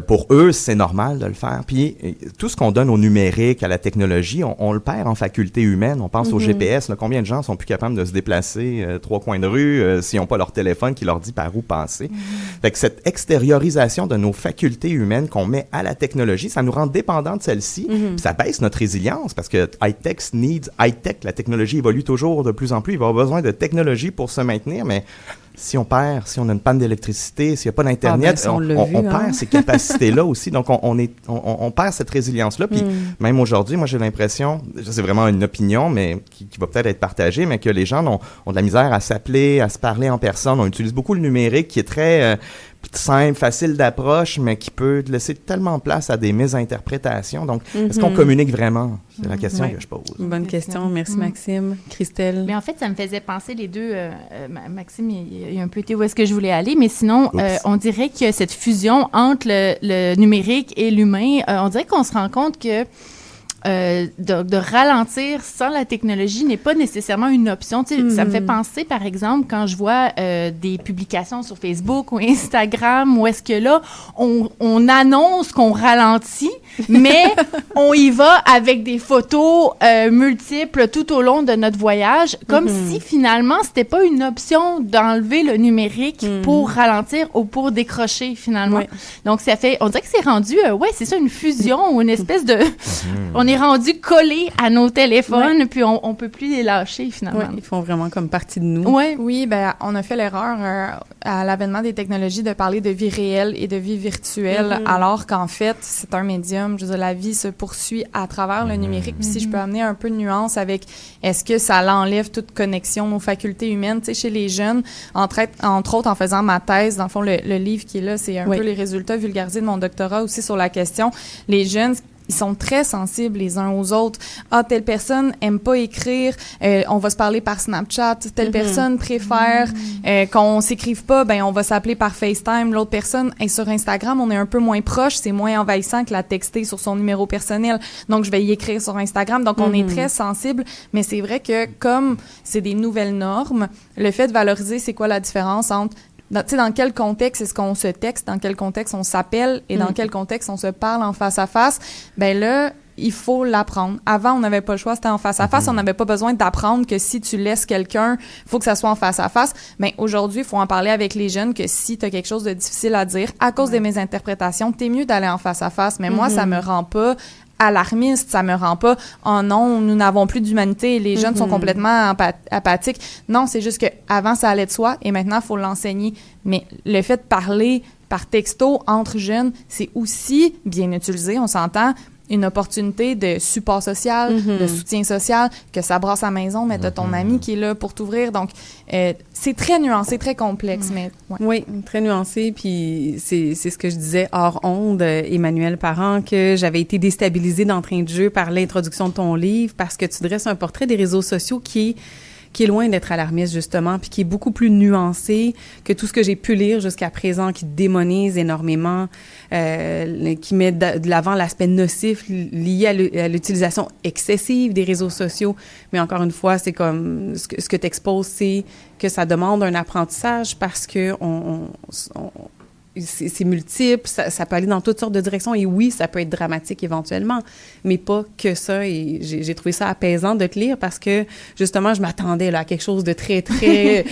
Pour eux, c'est normal de le faire. Puis, tout ce qu'on donne au numérique, à la technologie, on le perd en faculté humaine. On pense au GPS. Là, combien de gens sont plus capables de se déplacer 3 coins de rue s'ils n'ont pas leur téléphone qui leur dit par où passer. Fait que cette extériorisation de nos facultés humaines qu'on met à la technologie, ça nous rend dépendants de celle-ci, puis ça baisse notre résilience parce que high-tech needs high-tech. La technologie évolue toujours de plus en plus. Il va avoir besoin de technologie pour se maintenir, mais si on a une panne d'électricité, s'il n'y a pas d'Internet, on perd ces capacités-là aussi. Donc, on perd cette résilience-là. Puis, même aujourd'hui, moi, j'ai l'impression, c'est vraiment une opinion, mais qui va peut-être être partagée, mais que les gens ont de la misère à s'appeler, à se parler en personne. On utilise beaucoup le numérique qui est très simple, facile d'approche, mais qui peut laisser tellement place à des misinterprétations. Donc, est-ce qu'on communique vraiment? C'est la question que je pose. Bonne question. Merci, Maxime. Christelle? Mais en fait, ça me faisait penser les deux. Maxime, il a un peu été où est-ce que je voulais aller, mais sinon, on dirait que cette fusion entre le numérique et l'humain, on dirait qu'on se rend compte que de ralentir sans la technologie n'est pas nécessairement une option. Tu sais, ça me fait penser, par exemple, quand je vois des publications sur Facebook ou Instagram, où est-ce que là, on annonce qu'on ralentit, mais on y va avec des photos multiples tout au long de notre voyage, comme si finalement, c'était pas une option d'enlever le numérique pour ralentir ou pour décrocher, finalement. Ouais. Donc, ça fait, on dirait que c'est rendu, c'est ça, une fusion ou une espèce de... On est rendu collé à nos téléphones, puis on peut plus les lâcher, finalement. Ouais, ils font vraiment comme partie de nous. Ouais. Oui, ben on a fait l'erreur à l'avènement des technologies de parler de vie réelle et de vie virtuelle, alors qu'en fait, c'est un médium. Je veux dire, la vie se poursuit à travers le numérique. Puis si je peux amener un peu de nuance avec est-ce que ça l'enlève toute connexion, nos facultés humaines, tu sais, chez les jeunes, entre autres en faisant ma thèse, dans le fond, le livre qui est là, c'est un peu les résultats vulgarisés de mon doctorat aussi sur la question. Les jeunes, ils sont très sensibles les uns aux autres. Ah, telle personne aime pas écrire, on va se parler par Snapchat. Telle personne préfère qu'on s'écrive pas, ben on va s'appeler par FaceTime. L'autre personne est sur Instagram, on est un peu moins proche, c'est moins envahissant que la texter sur son numéro personnel. Donc, je vais y écrire sur Instagram. Donc, on est très sensible, mais c'est vrai que comme c'est des nouvelles normes, le fait de valoriser c'est quoi la différence entre dans quel contexte est-ce qu'on se texte, dans quel contexte on s'appelle et dans quel contexte on se parle en face à face, ben là, il faut l'apprendre. Avant, on n'avait pas le choix, c'était en face à face. On n'avait pas besoin d'apprendre que si tu laisses quelqu'un, il faut que ça soit en face à face. Mais aujourd'hui, il faut en parler avec les jeunes que si tu as quelque chose de difficile à dire, à cause de mes interprétations, t'es mieux d'aller en face à face. Mais moi, ça me rend pas alarmiste, ça me rend pas « Oh non, nous n'avons plus d'humanité, les jeunes sont complètement apathiques. » Non, c'est juste qu'avant, ça allait de soi et maintenant, il faut l'enseigner. Mais le fait de parler par texto entre jeunes, c'est aussi bien utilisé, on s'entend, une opportunité de support social, de soutien social, que ça brasse à la maison, mais t'as ton ami qui est là pour t'ouvrir. Donc, c'est très nuancé, très complexe. Mais, Oui, très nuancé. Puis c'est ce que je disais hors onde, Emmanuel Parent, que j'avais été déstabilisée d'entrée de jeu par l'introduction de ton livre parce que tu dresses un portrait des réseaux sociaux qui est loin d'être alarmiste, justement, puis qui est beaucoup plus nuancé que tout ce que j'ai pu lire jusqu'à présent, qui démonise énormément, qui met de l'avant l'aspect nocif lié à l'utilisation excessive des réseaux sociaux. Mais encore une fois, c'est comme ce que tu exposes, c'est que ça demande un apprentissage parce que c'est multiple, ça peut aller dans toutes sortes de directions et oui, ça peut être dramatique éventuellement, mais pas que ça. Et j'ai trouvé ça apaisant de te lire parce que justement, je m'attendais là, à quelque chose de très, très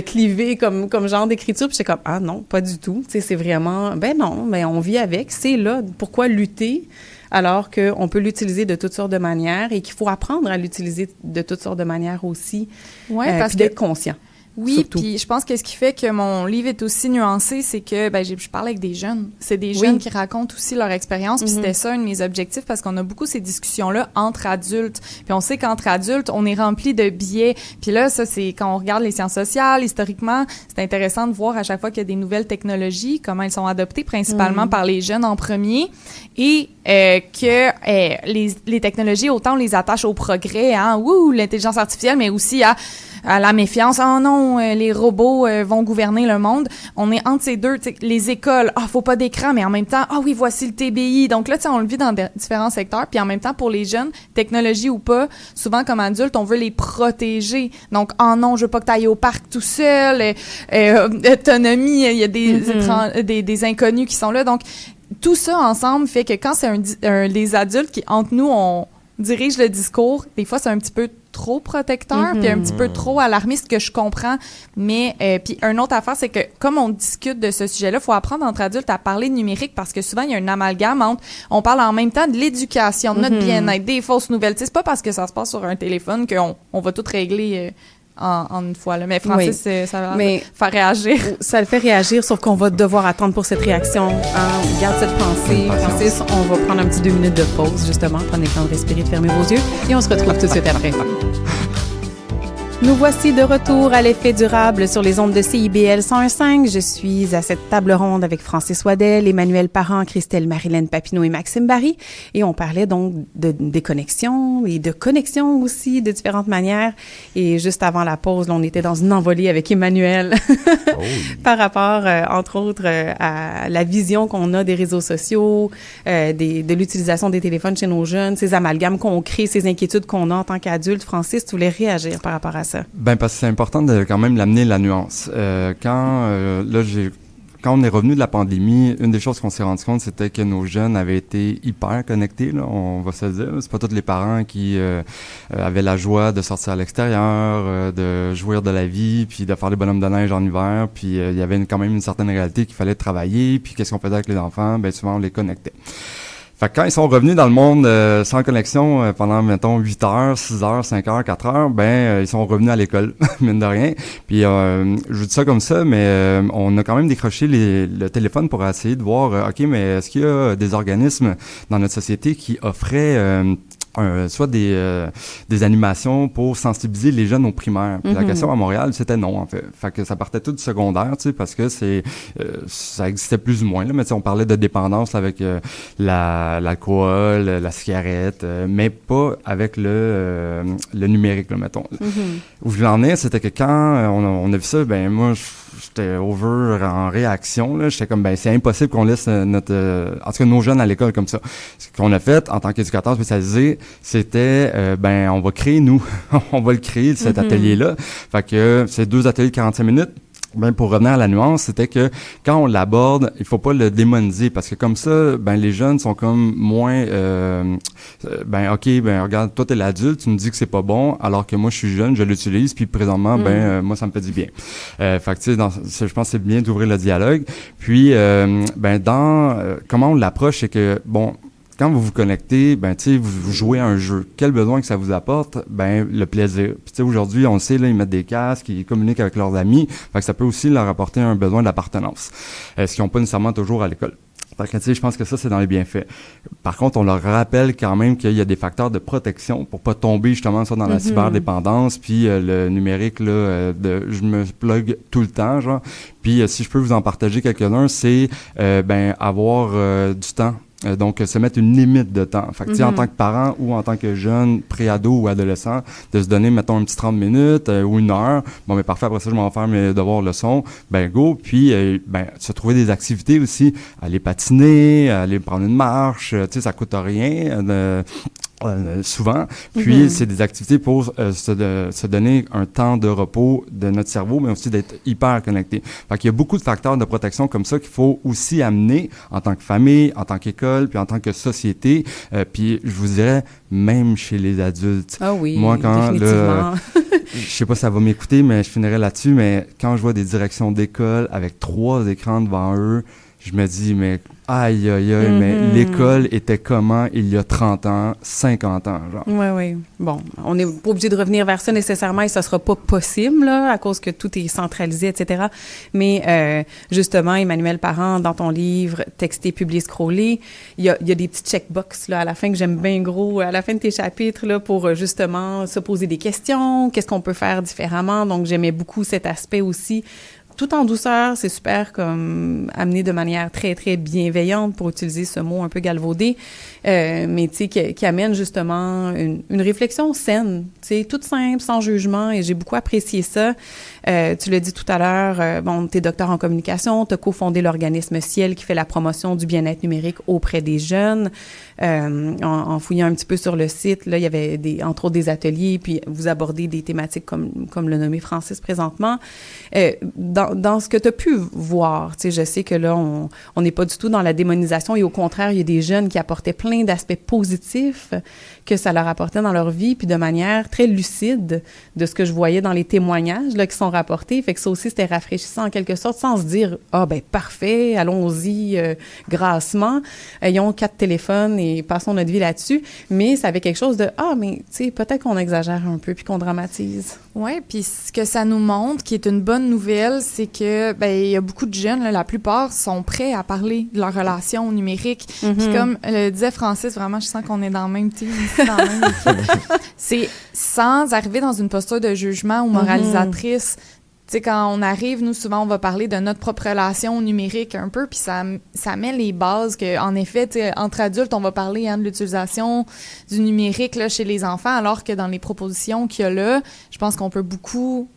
clivé comme genre d'écriture. Puis j'étais comme, ah non, pas du tout. Tu sais, c'est vraiment, ben non, ben on vit avec, c'est là. Pourquoi lutter alors qu'on peut l'utiliser de toutes sortes de manières et qu'il faut apprendre à l'utiliser de toutes sortes de manières aussi, parce puis d'être conscient. Oui, puis je pense que ce qui fait que mon livre est aussi nuancé, c'est que je parle avec des jeunes. C'est des jeunes qui racontent aussi leur expérience, puis c'était ça un de mes objectifs parce qu'on a beaucoup ces discussions-là entre adultes. Puis on sait qu'entre adultes, on est rempli de biais. Puis là, ça, c'est quand on regarde les sciences sociales, historiquement, c'est intéressant de voir à chaque fois qu'il y a des nouvelles technologies, comment elles sont adoptées principalement par les jeunes en premier et que les technologies, autant on les attache au progrès, l'intelligence artificielle, mais aussi à la méfiance. Oh non, les robots vont gouverner le monde. On est entre ces deux. Les écoles, faut pas d'écran, mais en même temps, oui, voici le TBI. Donc là, on le vit dans différents secteurs. Puis en même temps, pour les jeunes, technologie ou pas, souvent comme adultes, on veut les protéger. Donc, non, je veux pas que tu ailles au parc tout seul. Autonomie, il y a des inconnus qui sont là. Donc, tout ça ensemble fait que quand c'est les adultes qui, entre nous, on dirige le discours, des fois, c'est un petit peu trop protecteur, puis un petit peu trop alarmiste, que je comprends. Mais, puis une autre affaire, c'est que comme on discute de ce sujet-là, il faut apprendre entre adultes à parler de numérique parce que souvent, il y a un amalgame entre, on parle en même temps de l'éducation, de notre bien-être, des fausses nouvelles. C'est pas parce que ça se passe sur un téléphone qu'on va tout régler en une fois. Là. Mais Francis, ça va faire réagir. Ça le fait réagir, sauf qu'on va devoir attendre pour cette réaction. Garde cette pensée. Francis, on va prendre un petit 2 minutes de pause, justement. Prenez le temps de respirer, de fermer vos yeux. Et on se retrouve tout de suite après. Nous voici de retour à l'effet durable sur les ondes de CIBL 101.5. Je suis à cette table ronde avec Francis Waddell, Emmanuel Parent, Christelle Marilyn Papineau et Maxime Barry. Et on parlait donc de déconnexion et de connexion aussi de différentes manières. Et juste avant la pause, là, on était dans une envolée avec Emmanuel par rapport, entre autres, à la vision qu'on a des réseaux sociaux, de l'utilisation des téléphones chez nos jeunes, ces amalgames qu'on crée, ces inquiétudes qu'on a en tant qu'adultes. Francis, tu voulais réagir par rapport à ça? Ben parce que c'est important de quand même l'amener la nuance. Quand on est revenu de la pandémie, une des choses qu'on s'est rendu compte, c'était que nos jeunes avaient été hyper connectés, là, on va se le dire. C'est pas tous les parents qui avaient la joie de sortir à l'extérieur, de jouir de la vie, puis de faire les bonhommes de neige en hiver. Puis il y avait quand même une certaine réalité qu'il fallait travailler. Puis qu'est-ce qu'on faisait avec les enfants? Ben souvent, on les connectait. Fait que quand ils sont revenus dans le monde sans connexion pendant, mettons, 8 heures, 6 heures, 5 heures, 4 heures, ils sont revenus à l'école, mine de rien. Puis je dis ça comme ça, mais on a quand même décroché le téléphone pour essayer de voir, OK, mais est-ce qu'il y a des organismes dans notre société qui offraient soit des animations pour sensibiliser les jeunes au primaire. Puis la question à Montréal, c'était non, en fait. Fait que ça partait tout du secondaire, tu sais, parce que ça existait plus ou moins, là. Mais tu sais, on parlait de dépendance là, avec l'alcool, la cigarette, mais pas avec le numérique, là, mettons. Où je l'en ai, c'était que quand on a vu ça, ben moi, j'étais over en réaction, là. J'étais comme, ben c'est impossible qu'on laisse en tout cas nos jeunes à l'école comme ça. Ce qu'on a fait en tant qu'éducateur spécialisé, c'était, on va créer, on va le créer, cet atelier-là. Fait que c'est 2 ateliers de 45 minutes. Ben, pour revenir à la nuance, c'était que quand on l'aborde, il faut pas le démoniser parce que comme ça, ben, les jeunes sont comme moins, OK, regarde, toi t'es l'adulte, tu me dis que c'est pas bon, alors que moi je suis jeune, je l'utilise, puis présentement, moi ça me fait du bien. Fait que tu sais, je pense que c'est bien d'ouvrir le dialogue. Puis, comment on l'approche, c'est que, bon, quand vous vous connectez, ben tu sais, vous jouez à un jeu. Quel besoin que ça vous apporte? Ben le plaisir. Puis tu sais, aujourd'hui, on le sait, là, ils mettent des casques, ils communiquent avec leurs amis. Fait que ça peut aussi leur apporter un besoin d'appartenance. Ce qu'ils n'ont pas nécessairement toujours à l'école. Fait que tu sais, je pense que ça, c'est dans les bienfaits. Par contre, on leur rappelle quand même qu'il y a des facteurs de protection pour pas tomber justement soit dans la cyberdépendance, puis le numérique, là, je me plug tout le temps, genre. Puis si je peux vous en partager quelques-uns, c'est avoir du temps. Donc, se mettre une limite de temps. Fait que, tu sais, en tant que parent ou en tant que jeune, pré-ado ou adolescent, de se donner, mettons, un petit 30 minutes ou 1 heure. Bon, mais parfait, après ça, je m'en vais faire mes devoirs leçons. Ben, go. Puis, se trouver des activités aussi. Aller patiner, aller prendre une marche. Tu sais, ça coûte rien. Souvent. Puis, c'est des activités pour se donner un temps de repos de notre cerveau, mais aussi d'être hyper connecté. Fait qu'il y a beaucoup de facteurs de protection comme ça qu'il faut aussi amener en tant que famille, en tant qu'école, puis en tant que société. Puis, je vous dirais, même chez les adultes. Ah oui, moi, quand définitivement. je sais pas si ça va m'écouter, mais je finirai là-dessus, mais quand je vois des directions d'école avec 3 écrans devant eux, je me dis, mais aïe, mais l'école était comment il y a 30 ans, 50 ans, genre. Oui. Bon, on n'est pas obligé de revenir vers ça nécessairement et ça sera pas possible, là, à cause que tout est centralisé, etc. Mais justement, Emmanuel Parent, dans ton livre « Texter, publier, scroller », il y a des petits checkbox là, à la fin que j'aime bien gros, à la fin de tes chapitres, là, pour justement se poser des questions, qu'est-ce qu'on peut faire différemment. Donc, j'aimais beaucoup cet aspect aussi. Tout en douceur, c'est super comme amené de manière très, très bienveillante pour utiliser ce mot un peu galvaudé, mais tu sais, qui amène justement une réflexion saine, tu sais, toute simple, sans jugement, et j'ai beaucoup apprécié ça. Tu l'as dit tout à l'heure, t'es docteur en communication, t'as cofondé l'organisme Ciel qui fait la promotion du bien-être numérique auprès des jeunes. En fouillant un petit peu sur le site, là, il y avait entre autres des ateliers, puis vous abordez des thématiques comme le nommé Francis présentement. Dans ce que tu as pu voir, tu sais, je sais que là, on n'est pas du tout dans la démonisation et au contraire, il y a des jeunes qui apportaient plein d'aspects positifs que ça leur apportait dans leur vie, puis de manière très lucide de ce que je voyais dans les témoignages là, qui sont rapportés. Fait que ça aussi, c'était rafraîchissant en quelque sorte, sans se dire « Ah, ben parfait, allons-y grassement, ayons 4 téléphones et passons notre vie là-dessus. » Mais ça avait quelque chose de « Ah, mais tu sais, peut-être qu'on exagère un peu puis qu'on dramatise. » Oui, puis ce que ça nous montre, qui est une bonne nouvelle, c'est que il y a beaucoup de jeunes, là, la plupart sont prêts à parler de leur relation au numérique. Puis comme le disait Francis, vraiment, je sens qu'on est dans le même team, ici, dans le même équipe. C'est sans arriver dans une posture de jugement ou moralisatrice. Tu sais, quand on arrive, nous, souvent, on va parler de notre propre relation au numérique un peu, puis ça met les bases que, en effet, tu sais, entre adultes, on va parler de l'utilisation du numérique là, chez les enfants, alors que dans les propositions qu'il y a là, je pense qu'on peut beaucoup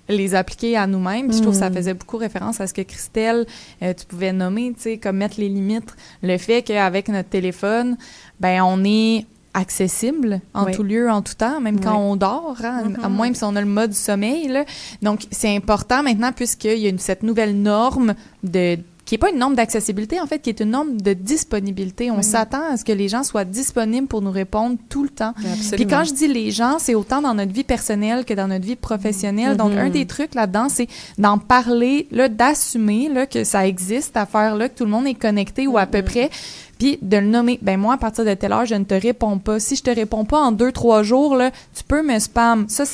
les appliquer à nous-mêmes. Puis je trouve que ça faisait beaucoup référence à ce que Christelle, tu pouvais nommer, tu sais, comme mettre les limites. Le fait qu'avec notre téléphone, on est accessible en tout lieu, en tout temps, même quand on dort, à moins si on a le mode sommeil. Là. Donc, c'est important maintenant, puisqu'il y a cette nouvelle norme qui n'est pas une norme d'accessibilité, en fait, qui est une norme de disponibilité. On s'attend à ce que les gens soient disponibles pour nous répondre tout le temps. Absolument. Puis quand je dis les gens, c'est autant dans notre vie personnelle que dans notre vie professionnelle. Donc, un des trucs là-dedans, c'est d'en parler, là, d'assumer là, que ça existe, à faire là, que tout le monde est connecté ou à peu près, puis de le nommer. Moi, à partir de telle heure, je ne te réponds pas. Si je te réponds pas en 2-3 jours, là, tu peux me spam. Ça,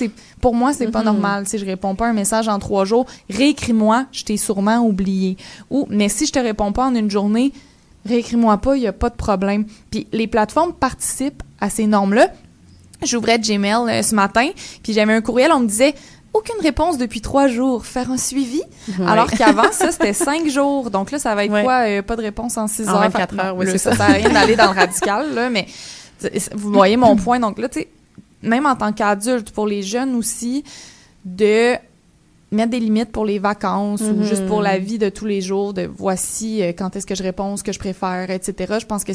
pour moi, c'est pas normal. Si je réponds pas à un message en 3 jours, réécris-moi, je t'ai sûrement oublié. Mais si je te réponds pas en une journée, réécris-moi pas, il y a pas de problème. Puis les plateformes participent à ces normes-là. J'ouvrais Gmail ce matin, puis j'avais un courriel, on me disait aucune réponse depuis 3 jours. Faire un suivi? Oui. Alors qu'avant, ça, c'était 5 jours. Donc là, ça va être quoi? Pas de réponse en 6 heures. En 24 heures, oui, c'est ça. Ça sert à rien d'aller dans le radical, là, mais vous voyez mon point. Donc là, tu sais, même en tant qu'adulte, pour les jeunes aussi, de mettre des limites pour les vacances ou juste pour la vie de tous les jours, de voici quand est-ce que je réponds, ce que je préfère, etc. Je pense que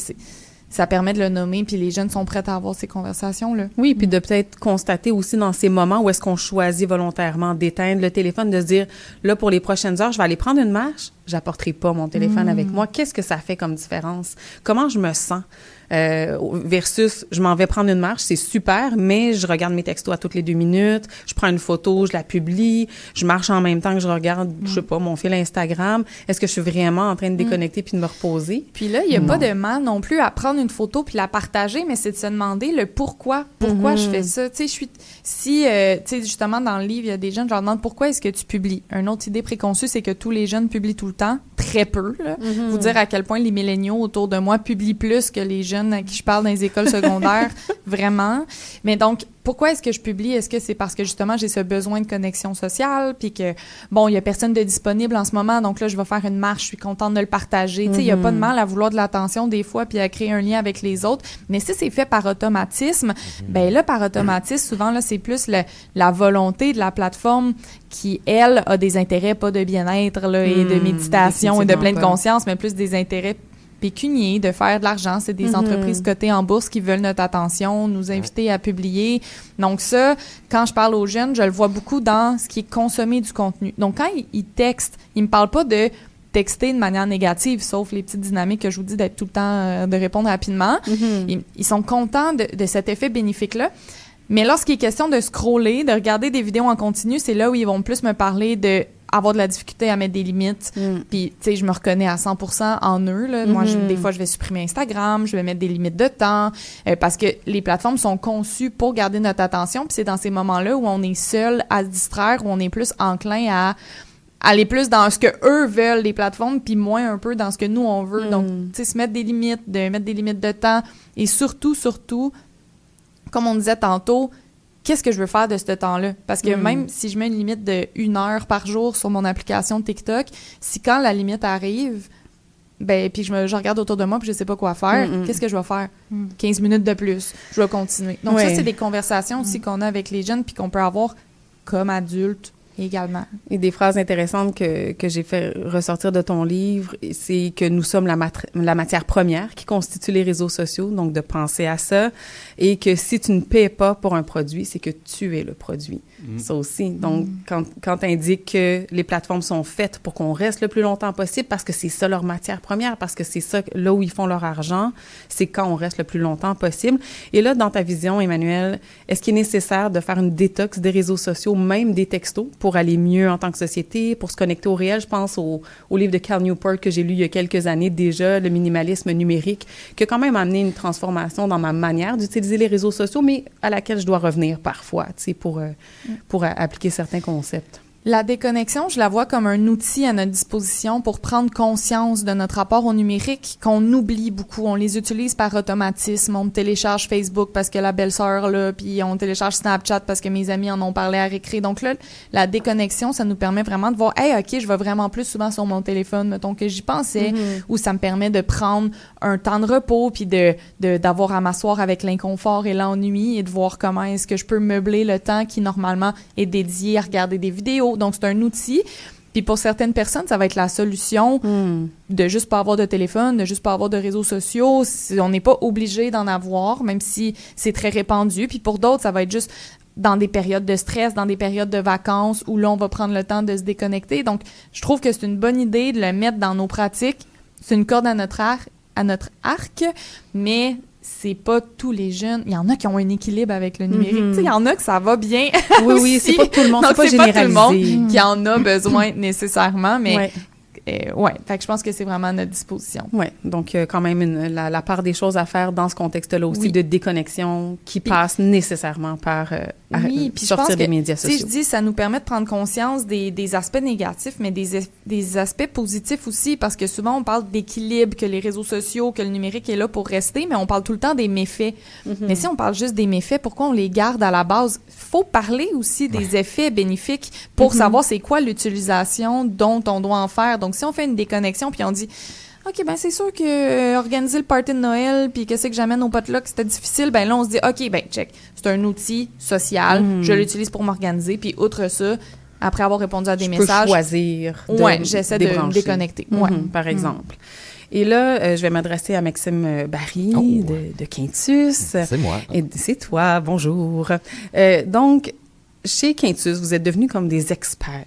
ça permet de le nommer, puis les jeunes sont prêts à avoir ces conversations-là. Oui, puis de peut-être constater aussi dans ces moments où est-ce qu'on choisit volontairement d'éteindre le téléphone, de se dire, là, pour les prochaines heures, je vais aller prendre une marche, j'apporterai pas mon téléphone avec moi. Qu'est-ce que ça fait comme différence? Comment je me sens? Versus, je m'en vais prendre une marche, c'est super, mais je regarde mes textos à toutes les 2 minutes, je prends une photo, je la publie, je marche en même temps que je regarde, je sais pas, mon fil Instagram. Est-ce que je suis vraiment en train de déconnecter puis de me reposer? Puis là, il y a pas de mal non plus à prendre une photo puis la partager, mais c'est de se demander le pourquoi. Pourquoi je fais ça? Tu sais, tu sais, justement, dans le livre, il y a des jeunes, je leur demande pourquoi est-ce que tu publies? Une autre idée préconçue, c'est que tous les jeunes publient tout le temps, très peu, là. Vous dire à quel point les milléniaux autour de moi publient plus que les jeunes à qui je parle dans les écoles secondaires, vraiment. Mais donc, pourquoi est-ce que je publie? Est-ce que c'est parce que, justement, j'ai ce besoin de connexion sociale, puis que, bon, il y a personne de disponible en ce moment, donc là, je vais faire une marche, je suis contente de le partager. Tu sais, il y a pas de mal à vouloir de l'attention des fois, puis à créer un lien avec les autres. Mais si c'est fait par automatisme, là, par automatisme, souvent, là, c'est plus la volonté de la plateforme qui, elle, a des intérêts pas de bien-être, là, et de méditation et de pleine conscience, mais plus des intérêts pécunier, de faire de l'argent. C'est des entreprises cotées en bourse qui veulent notre attention, nous inviter à publier. Donc ça, quand je parle aux jeunes, je le vois beaucoup dans ce qui est consommer du contenu. Donc quand ils textent, ils me parlent pas de texter de manière négative, sauf les petites dynamiques que je vous dis d'être tout le temps, de répondre rapidement. Ils sont contents de cet effet bénéfique-là. Mais lorsqu'il est question de scroller, de regarder des vidéos en continu, c'est là où ils vont plus me parler de avoir de la difficulté à mettre des limites. Puis, tu sais, je me reconnais à 100% en eux, là. Moi, des fois, je vais supprimer Instagram, je vais mettre des limites de temps, parce que les plateformes sont conçues pour garder notre attention, puis c'est dans ces moments-là où on est seul à se distraire, où on est plus enclin à aller plus dans ce que eux veulent, les plateformes, puis moins un peu dans ce que nous, on veut. Donc, tu sais, se mettre des limites, de mettre des limites de temps, et surtout, comme on disait tantôt, qu'est-ce que je veux faire de ce temps-là? Parce que même si je mets une limite de 1 heure par jour sur mon application TikTok, si quand la limite arrive, puis je regarde autour de moi puis je sais pas quoi faire, qu'est-ce que je vais faire? 15 minutes de plus, je vais continuer. Donc ça, c'est des conversations aussi qu'on a avec les jeunes puis qu'on peut avoir comme adultes également. Et des phrases intéressantes que j'ai fait ressortir de ton livre, c'est que nous sommes la matière première qui constitue les réseaux sociaux, donc de penser à ça, et que si tu ne paies pas pour un produit, c'est que tu es le produit. Ça aussi. Donc, quand tu indiques que les plateformes sont faites pour qu'on reste le plus longtemps possible, parce que c'est ça leur matière première, parce que c'est ça, là où ils font leur argent, c'est quand on reste le plus longtemps possible. Et là, dans ta vision, Emmanuel, est-ce qu'il est nécessaire de faire une détox des réseaux sociaux, même des textos, pour aller mieux en tant que société, pour se connecter au réel? Je pense au livre de Cal Newport que j'ai lu il y a quelques années déjà, Le minimalisme numérique, qui a quand même amené une transformation dans ma manière d'utiliser les réseaux sociaux, mais à laquelle je dois revenir parfois, tu sais, pour appliquer certains concepts. La déconnexion, je la vois comme un outil à notre disposition pour prendre conscience de notre rapport au numérique qu'on oublie beaucoup. On les utilise par automatisme. On télécharge Facebook parce que la belle-sœur, là, puis on télécharge Snapchat parce que mes amis en ont parlé à récré. Donc là, la déconnexion, ça nous permet vraiment de voir, hey, OK, je vais vraiment plus souvent sur mon téléphone, mettons que j'y pensais, ou ça me permet de prendre un temps de repos puis d'avoir à m'asseoir avec l'inconfort et l'ennui et de voir comment est-ce que je peux meubler le temps qui, normalement, est dédié à regarder des vidéos. Donc, c'est un outil. Puis pour certaines personnes, ça va être la solution de juste pas avoir de téléphone, de juste pas avoir de réseaux sociaux. On n'est pas obligé d'en avoir, même si c'est très répandu. Puis pour d'autres, ça va être juste dans des périodes de stress, dans des périodes de vacances où là, on va prendre le temps de se déconnecter. Donc, je trouve que c'est une bonne idée de le mettre dans nos pratiques. C'est une corde à notre arc, mais c'est pas tous les jeunes. Il y en a qui ont un équilibre avec le numérique. Tu sais, il y en a que ça va bien. Oui, c'est pas tout le monde. Donc, c'est pas généralisé. tout le monde qui en a besoin nécessairement, mais fait que je pense que c'est vraiment à notre disposition. Oui, donc quand même la part des choses à faire dans ce contexte-là aussi Oui. de déconnexion qui passe nécessairement par puis je pense sortir des que, médias tu sais, sociaux. je dis, ça nous permet de prendre conscience des aspects négatifs, mais des aspects positifs aussi, parce que souvent, on parle d'équilibre, que les réseaux sociaux, que le numérique est là pour rester, mais on parle tout le temps des méfaits. Mais si on parle juste des méfaits, pourquoi on les garde à la base? Il faut parler aussi des effets bénéfiques pour savoir c'est quoi l'utilisation dont on doit en faire. Donc, si on fait une déconnexion, puis on dit... OK, ben c'est sûr que organiser le party de Noël puis qu'est-ce que j'amène au potluck, c'était difficile. Ben là, on se dit, OK, ben check, c'est un outil social, je l'utilise pour m'organiser. Puis outre ça, après avoir répondu à des messages... Je peux choisir j'essaie de me déconnecter. Par exemple. Et là, je vais m'adresser à Maxime Barry de Quintus. C'est moi. Et c'est toi, bonjour. Donc, chez Quintus, vous êtes devenus comme des experts.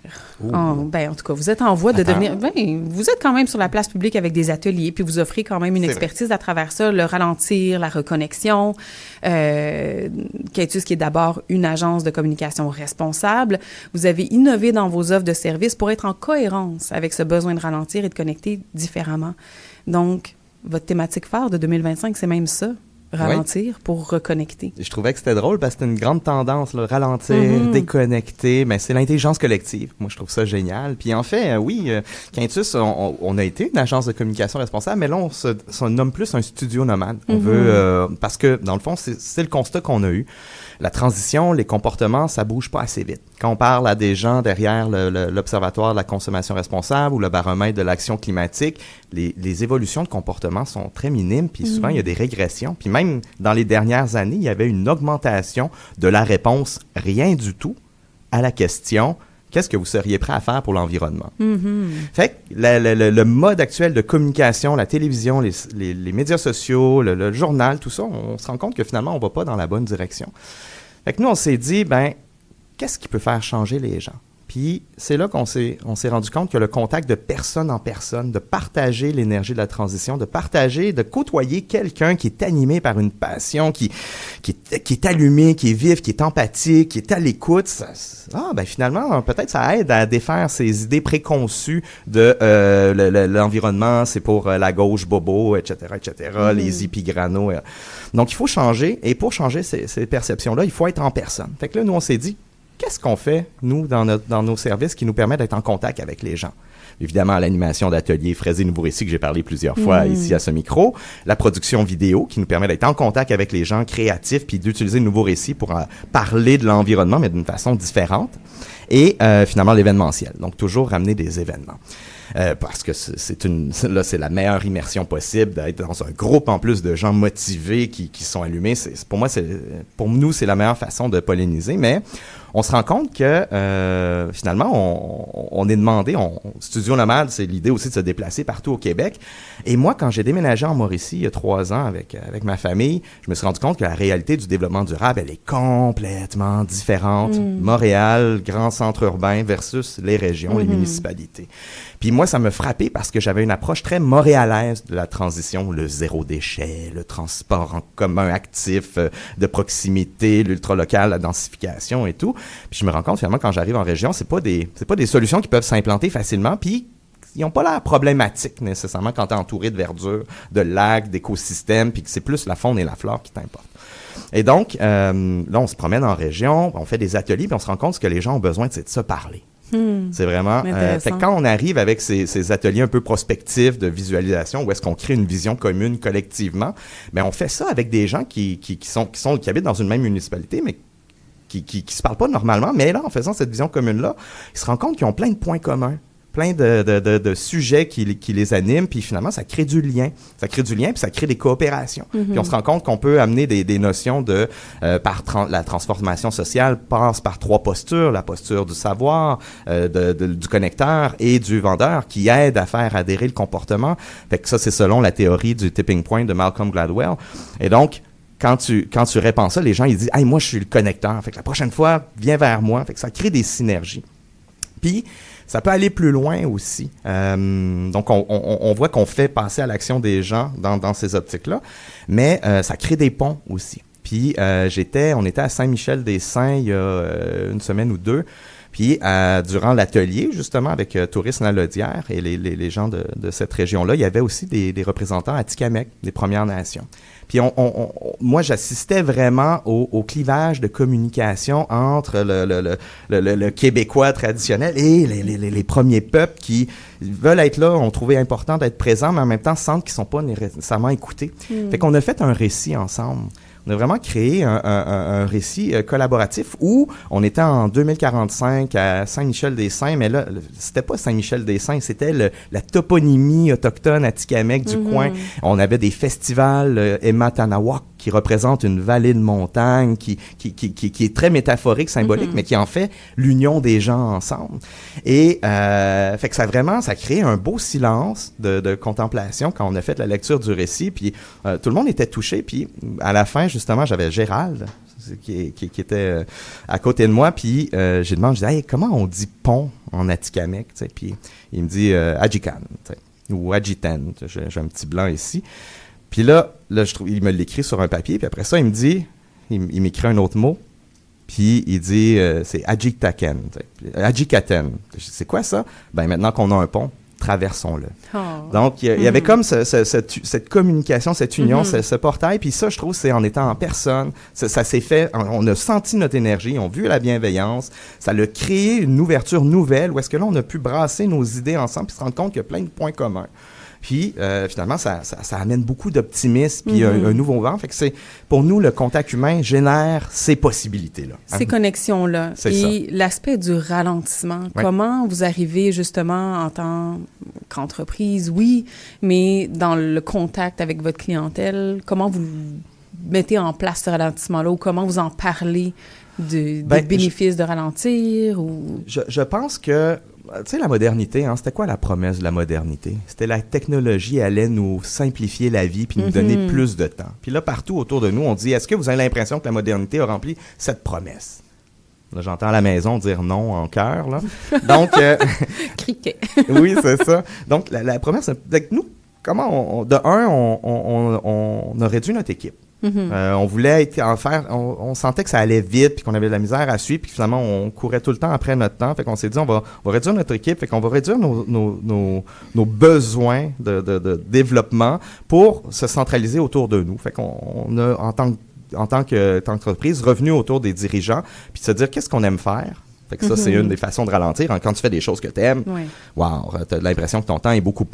En tout cas, vous êtes en voie de devenir... vous êtes quand même sur la place publique avec des ateliers, puis vous offrez quand même une expertise à travers ça, le ralentir, la reconnexion. Quintus, qui est d'abord une agence de communication responsable, vous avez innové dans vos offres de services pour être en cohérence avec ce besoin de ralentir et de connecter différemment. Donc, votre thématique phare de 2025, c'est même ça. Ralentir pour reconnecter. Je trouvais que c'était drôle parce que c'était une grande tendance, là, ralentir, déconnecter, mais c'est l'intelligence collective. Moi, je trouve ça génial. Puis en fait, Quintus, on a été une agence de communication responsable, mais là, on se nomme plus un studio nomade. On veut, parce que, dans le fond, c'est le constat qu'on a eu. La transition, les comportements, ça bouge pas assez vite. Quand on parle à des gens derrière l'Observatoire de la consommation responsable ou le baromètre de l'action climatique, les évolutions de comportement sont très minimes, puis souvent, il y a des régressions. Puis même dans les dernières années, il y avait une augmentation de la réponse « rien du tout » à la question « qu'est-ce que vous seriez prêt à faire pour l'environnement? » Fait que le mode actuel de communication, la télévision, les médias sociaux, le journal, tout ça, on se rend compte que finalement, on va pas dans la bonne direction. Fait que nous, on s'est dit, qu'est-ce qui peut faire changer les gens? Puis c'est là qu'on s'est rendu compte que le contact de personne en personne, de partager l'énergie de la transition, de côtoyer quelqu'un qui est animé par une passion, qui est allumé, qui est vif, qui est empathique, qui est à l'écoute, finalement, peut-être ça aide à défaire ces idées préconçues de l'environnement, c'est pour la gauche bobo, etc., les hippies grano. Donc, il faut changer, et pour changer ces perceptions-là, il faut être en personne. Fait que là, nous, on s'est dit, qu'est-ce qu'on fait, nous, dans nos services qui nous permet d'être en contact avec les gens? Évidemment, l'animation d'ateliers Fraisés Nouveaux Récits que j'ai parlé plusieurs fois ici à ce micro, la production vidéo qui nous permet d'être en contact avec les gens créatifs puis d'utiliser de nouveaux récits pour parler de l'environnement, mais d'une façon différente. Et finalement, l'événementiel. Donc, toujours ramener des événements. Parce que c'est la meilleure immersion possible d'être dans un groupe en plus de gens motivés qui sont allumés. Pour nous, c'est la meilleure façon de polliniser, mais on se rend compte que finalement, on est demandé, Studio Nomade, c'est l'idée aussi de se déplacer partout au Québec. Et moi, quand j'ai déménagé en Mauricie il y a 3 ans avec ma famille, je me suis rendu compte que la réalité du développement durable, elle est complètement différente. Montréal, grand centre urbain versus les régions, les municipalités. Puis moi, ça me frappait parce que j'avais une approche très montréalaise de la transition, le zéro déchet, le transport en commun actif, de proximité, l'ultra-local, la densification et tout. Puis je me rends compte finalement quand j'arrive en région, c'est pas des solutions qui peuvent s'implanter facilement, puis ils n'ont pas l'air problématiques nécessairement quand tu es entouré de verdure, de lacs, d'écosystèmes, puis que c'est plus la faune et la flore qui t'importent. Et donc, là, on se promène en région, on fait des ateliers, puis on se rend compte que les gens ont besoin, c'est de se parler. C'est vraiment... fait que quand on arrive avec ces ateliers un peu prospectifs de visualisation, où est-ce qu'on crée une vision commune collectivement, on fait ça avec des gens qui habitent dans une même municipalité, mais qui se parlent pas normalement. Mais là, en faisant cette vision commune-là, ils se rendent compte qu'ils ont plein de points communs, plein de sujets qui les animent, puis finalement, ça crée du lien. Ça crée du lien, puis ça crée des coopérations. Puis on se rend compte qu'on peut amener des notions de... la transformation sociale passe par 3 postures, la posture du savoir, du connecteur et du vendeur, qui aident à faire adhérer le comportement. Fait que ça, c'est selon la théorie du tipping point de Malcolm Gladwell. Et donc, quand tu répands ça, les gens, ils disent « Hey, moi, je suis le connecteur. Fait que la prochaine fois, viens vers moi. » Fait que ça crée des synergies. Puis, ça peut aller plus loin aussi. Donc, on voit qu'on fait passer à l'action des gens dans ces optiques-là, mais ça crée des ponts aussi. Puis, on était à Saint-Michel-des-Saints il y a une semaine ou 2, puis durant l'atelier, justement, avec Tourisme Lalaudière et les gens de cette région-là, il y avait aussi des représentants atikamekw, des Premières Nations. Puis moi, j'assistais vraiment au clivage de communication entre le Québécois traditionnel et les premiers peuples qui veulent être là, ont trouvé important d'être présents, mais en même temps sentent qu'ils ne sont pas nécessairement écoutés. Fait qu'on a fait un récit ensemble. On a vraiment créé un récit collaboratif où on était en 2045 à Saint-Michel-des-Saints, mais là, c'était pas Saint-Michel-des-Saints, c'était la toponymie autochtone atikamekw du coin. On avait des festivals Ematanawak qui représente une vallée de montagne qui est très métaphorique, symbolique, mais qui en fait l'union des gens ensemble. Et fait que ça crée un beau silence de contemplation quand on a fait la lecture du récit, puis tout le monde était touché, puis à la fin, justement, j'avais Gérald qui était à côté de moi, puis j'ai demandé, hey, comment on dit pont en atikamekw, tu sais, puis il me dit Adjikan, tu sais, ou Adjitan, j'ai un petit blanc ici. Puis là, il me l'écrit sur un papier, puis après ça, il me dit, il m'écrit un autre mot, puis il dit, c'est Adjiktaken, Adjikaten. C'est quoi ça? Ben maintenant qu'on a un pont, traversons-le. Oh. Donc, il y avait comme cette communication, cette union, ce portail, puis ça, je trouve, c'est en étant en personne, ça s'est fait, on a senti notre énergie, on a vu la bienveillance, ça a créé une ouverture nouvelle, où est-ce que là, on a pu brasser nos idées ensemble, puis se rendre compte qu'il y a plein de points communs. Puis, finalement, ça amène beaucoup d'optimisme, puis un nouveau vent. Fait que pour nous, le contact humain génère ces possibilités-là. Ces connexions-là. Et l'aspect du ralentissement, comment vous arrivez justement en tant qu'entreprise, oui, mais dans le contact avec votre clientèle, comment vous mettez en place ce ralentissement-là ou comment vous en parlez des bénéfices de ralentir? Ou... Je pense que tu sais, la modernité, c'était quoi la promesse de la modernité? C'était la technologie allait nous simplifier la vie puis nous donner plus de temps. Puis là, partout autour de nous, on dit, est-ce que vous avez l'impression que la modernité a rempli cette promesse? Là, j'entends à la maison dire non en chœur, là. Donc... Criquet. Oui, c'est ça. Donc, la promesse, c'est que nous, comment on a réduit notre équipe. On voulait on sentait que ça allait vite puis qu'on avait de la misère à suivre puis finalement on courait tout le temps après notre temps, fait qu'on s'est dit on va réduire notre équipe, fait qu'on va réduire nos besoins de développement pour se centraliser autour de nous, fait qu'on a en tant qu'entreprise revenu autour des dirigeants puis se dire qu'est-ce qu'on aime faire. Fait que ça, c'est une des façons de ralentir. Quand tu fais des choses que tu aimes, wow, tu as l'impression que ton temps est beaucoup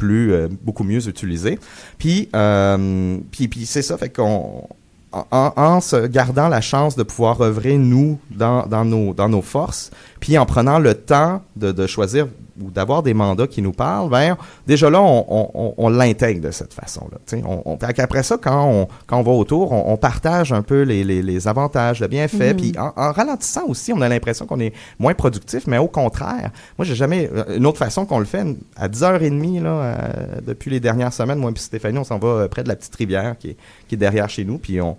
mieux utilisé. Puis c'est ça, fait qu'on en se gardant la chance de pouvoir œuvrer, nous, dans nos forces, puis en prenant le temps de choisir ou d'avoir des mandats qui nous parlent, déjà là, on l'intègre de cette façon-là. Après ça, quand on va autour, on partage un peu les avantages, le bienfait, puis en ralentissant aussi, on a l'impression qu'on est moins productif, mais au contraire, moi, j'ai jamais... Une autre façon qu'on le fait, à 10h30, là, depuis les dernières semaines, moi et Stéphanie, on s'en va près de la petite rivière qui est derrière chez nous, puis on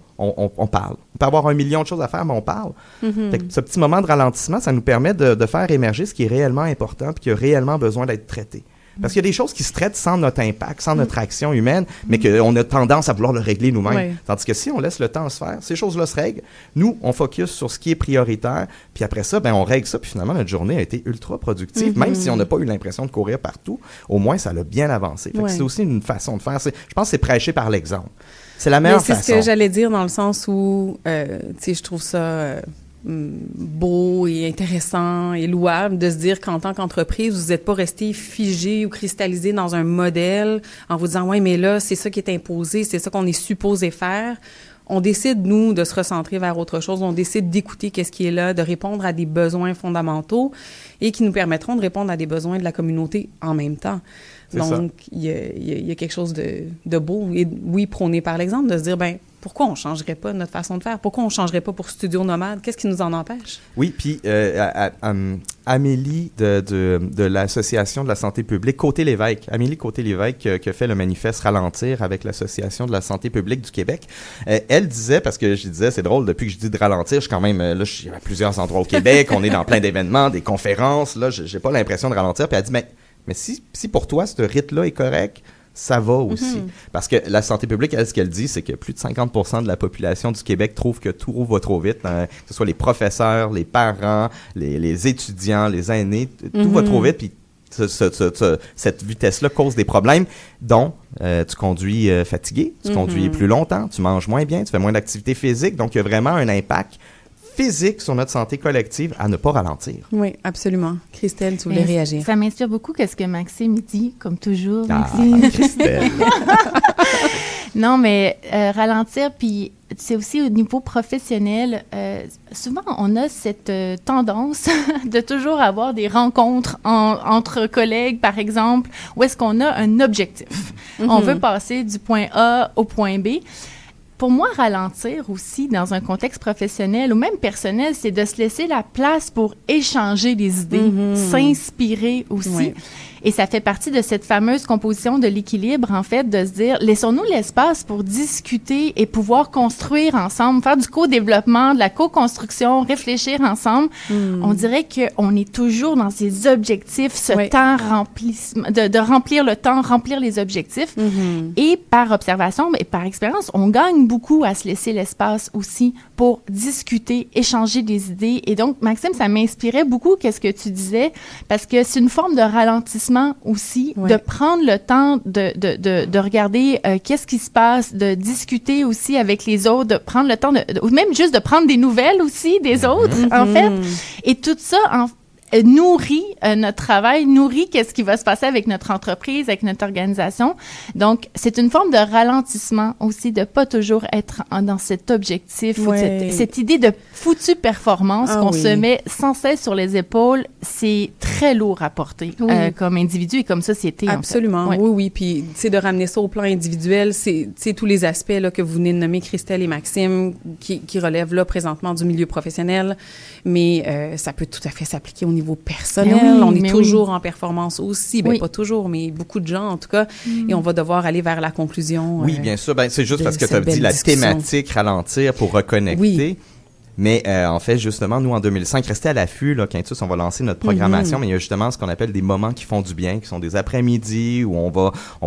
parle. On peut avoir 1 million de choses à faire, mais on parle. Fait que ce petit moment de ralentissement, ça nous permet de faire émerger ce qui est réellement important puis qui a réellement besoin d'être traité. Parce qu'il y a des choses qui se traitent sans notre impact, sans notre action humaine, mais qu'on a tendance à vouloir le régler nous-mêmes. Oui. Tandis que si on laisse le temps se faire, ces choses-là se règlent. Nous, on focus sur ce qui est prioritaire, puis après ça, on règle ça, puis finalement, notre journée a été ultra productive. Même si on n'a pas eu l'impression de courir partout, au moins, ça l'a bien avancé. Fait que c'est aussi une façon de faire. Je pense que c'est prêcher par l'exemple. C'est la meilleure façon. C'est ce que j'allais dire dans le sens où, tu sais, je trouve ça beau et intéressant et louable de se dire qu'en tant qu'entreprise, vous n'êtes pas resté figé ou cristallisé dans un modèle en vous disant « Ouais, mais là, c'est ça qui est imposé, c'est ça qu'on est supposé faire ». On décide, nous, de se recentrer vers autre chose. On décide d'écouter qu'est-ce qui est là, de répondre à des besoins fondamentaux et qui nous permettront de répondre à des besoins de la communauté en même temps. Donc, il y a quelque chose de beau et, oui, prôné par l'exemple, de se dire, ben pourquoi on ne changerait pas notre façon de faire? Pourquoi on ne changerait pas pour Studio Nomade? Qu'est-ce qui nous en empêche? Oui, puis Amélie de l'Association de la santé publique, Côté-Lévesque, Amélie Côté-Lévesque qui a fait le manifeste Ralentir avec l'Association de la santé publique du Québec, elle disait, parce que je disais, c'est drôle, depuis que je dis de ralentir, je suis quand même, là, je suis à plusieurs endroits au Québec, on est dans plein d'événements, des conférences, là, j'ai pas l'impression de ralentir, puis elle dit, mais si pour toi, ce rythme-là est correct, ça va aussi. Parce que la santé publique, elle, ce qu'elle dit, c'est que plus de 50% de la population du Québec trouve que tout va trop vite, que ce soit les professeurs, les parents, les étudiants, les aînés, tout va trop vite, puis cette vitesse-là cause des problèmes, dont tu conduis fatigué, tu conduis plus longtemps, tu manges moins bien, tu fais moins d'activité physique, donc il y a vraiment un impact physique sur notre santé collective à ne pas ralentir. Oui, absolument. Christelle, tu voulais réagir. Ça m'inspire beaucoup ce que Maxime dit, comme toujours. Christelle. Non, mais ralentir, puis c'est aussi au niveau professionnel. Souvent, on a cette tendance de toujours avoir des rencontres entre collègues, par exemple, où est-ce qu'on a un objectif. On veut passer du point A au point B. Pour moi, ralentir aussi dans un contexte professionnel ou même personnel, c'est de se laisser la place pour échanger des idées, s'inspirer aussi. Oui. Et ça fait partie de cette fameuse composition de l'équilibre, en fait, de se dire, laissons-nous l'espace pour discuter et pouvoir construire ensemble, faire du co-développement, de la co-construction, réfléchir ensemble. On dirait qu'on est toujours dans ces objectifs, ce temps de remplir le temps, remplir les objectifs. Et par observation et par expérience, on gagne beaucoup à se laisser l'espace aussi pour discuter, échanger des idées. Et donc, Maxime, ça m'inspirait beaucoup qu'est-ce que tu disais, parce que c'est une forme de ralentissement aussi, de prendre le temps de regarder qu'est-ce qui se passe, de discuter aussi avec les autres, de prendre le temps ou même juste de prendre des nouvelles aussi des autres, en fait. Et tout ça, nourrit notre travail, nourrit qu'est-ce qui va se passer avec notre entreprise, avec notre organisation. Donc, c'est une forme de ralentissement aussi, de pas toujours être dans cet objectif, ou cette idée de foutue performance qu'on se met sans cesse sur les épaules. C'est très lourd à porter comme individu et comme société. Absolument, en fait. Oui. Puis, tu sais, de ramener ça au plan individuel, c'est tous les aspects là, que vous venez de nommer, Christelle et Maxime, qui relèvent là présentement du milieu professionnel, mais ça peut tout à fait s'appliquer au niveau personnel. On est toujours en performance aussi. Pas toujours, mais beaucoup de gens, en tout cas. Et on va devoir aller vers la conclusion. Oui, bien sûr. C'est juste parce que tu as dit la thématique ralentir pour reconnecter. Oui. Mais en fait, justement, nous, en 2005, restez à l'affût, là, Quintus, on va lancer notre programmation, mais il y a justement ce qu'on appelle des moments qui font du bien, qui sont des après-midi où on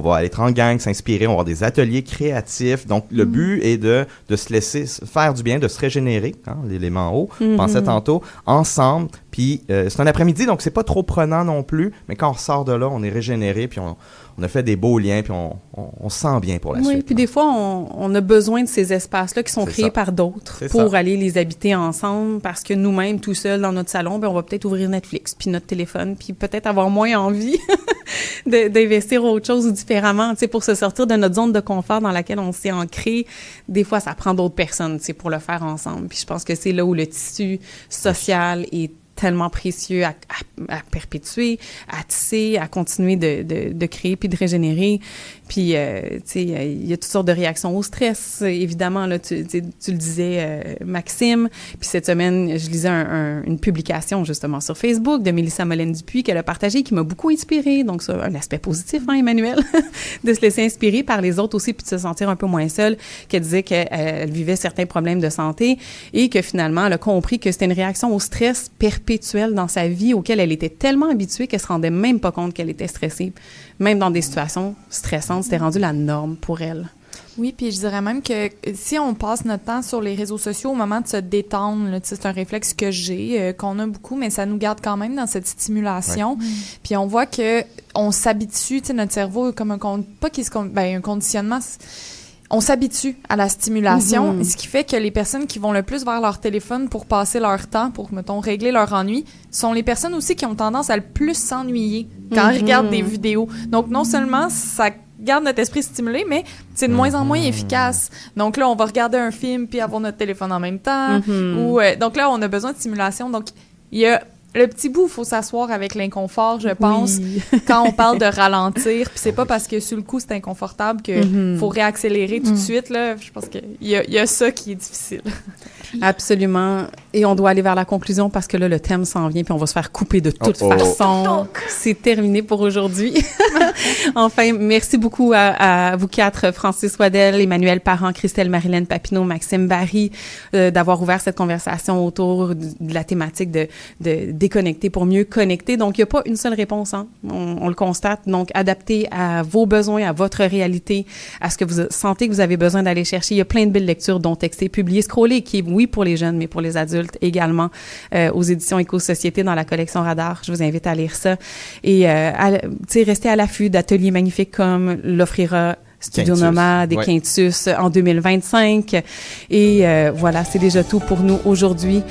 va être en gang, s'inspirer, on va avoir des ateliers créatifs. Donc, le but est de se laisser faire du bien, de se régénérer, l'élément haut, je pensais tantôt, ensemble. Puis, c'est un après-midi, donc c'est pas trop prenant non plus, mais quand on sort de là, on est régénéré, puis on a fait des beaux liens, puis on se sent bien pour la suite. Oui, puis des fois, on a besoin de ces espaces-là qui sont créés par d'autres pour aller les habiter ensemble, parce que nous-mêmes, tout seuls dans notre salon, on va peut-être ouvrir Netflix, puis notre téléphone, puis peut-être avoir moins envie d'investir autre chose ou différemment, tu sais, pour se sortir de notre zone de confort dans laquelle on s'est ancré. Des fois, ça prend d'autres personnes, tu sais, pour le faire ensemble. Puis je pense que c'est là où le tissu social est tellement précieux à perpétuer, à tisser, à continuer de créer puis de régénérer. Puis, tu sais, il y a toutes sortes de réactions au stress, évidemment, là, tu le disais, Maxime. Puis cette semaine, je lisais une publication, justement, sur Facebook de Mélissa Molène-Dupuis qu'elle a partagée, qui m'a beaucoup inspirée. Donc, ça, un aspect positif, Emmanuel, de se laisser inspirer par les autres aussi, puis de se sentir un peu moins seule, qu'elle disait qu'elle vivait certains problèmes de santé et que finalement, elle a compris que c'était une réaction au stress perpétuel dans sa vie auquel elle était tellement habituée qu'elle se rendait même pas compte qu'elle était stressée. Même dans des situations stressantes, c'était rendu la norme pour elle. Oui, puis je dirais même que si on passe notre temps sur les réseaux sociaux au moment de se détendre, là, c'est un réflexe que j'ai, qu'on a beaucoup, mais ça nous garde quand même dans cette stimulation. Ouais. Puis on voit que on s'habitue, tu sais, notre cerveau comme un conditionnement. on s'habitue à la stimulation, ce qui fait que les personnes qui vont le plus vers leur téléphone pour passer leur temps, pour, mettons, régler leur ennui, sont les personnes aussi qui ont tendance à le plus s'ennuyer quand ils regardent des vidéos. Donc, non seulement ça garde notre esprit stimulé, mais c'est de moins en moins efficace. Donc là, on va regarder un film puis avoir notre téléphone en même temps. Donc là, on a besoin de stimulation. Donc, il y a le petit bout, il faut s'asseoir avec l'inconfort, je pense, quand on parle de ralentir. Puis c'est pas parce que sur le coup, c'est inconfortable qu'il faut réaccélérer tout de suite. Là. Je pense qu'il y a ça qui est difficile. Absolument. Et on doit aller vers la conclusion parce que là, le thème s'en vient puis on va se faire couper de toute façon. C'est terminé pour aujourd'hui. Enfin, merci beaucoup à vous quatre, Francis Waddell, Emmanuel Parent, Christelle Marilyn Papineau, Maxime Barry, d'avoir ouvert cette conversation autour de la thématique de déconnecter pour mieux connecter. Donc, il n'y a pas une seule réponse, hein. On le constate. Donc, adapté à vos besoins, à votre réalité, à ce que vous sentez que vous avez besoin d'aller chercher. Il y a plein de belles lectures dont texter, publier, scroller, qui est, oui, pour les jeunes, mais pour les adultes également, aux éditions Éco-Société dans la collection Radar. Je vous invite à lire ça. Et, rester à l'affût d'ateliers magnifiques comme l'offrira Studio Nomade et Quintus en 2025. Et voilà, c'est déjà tout pour nous aujourd'hui.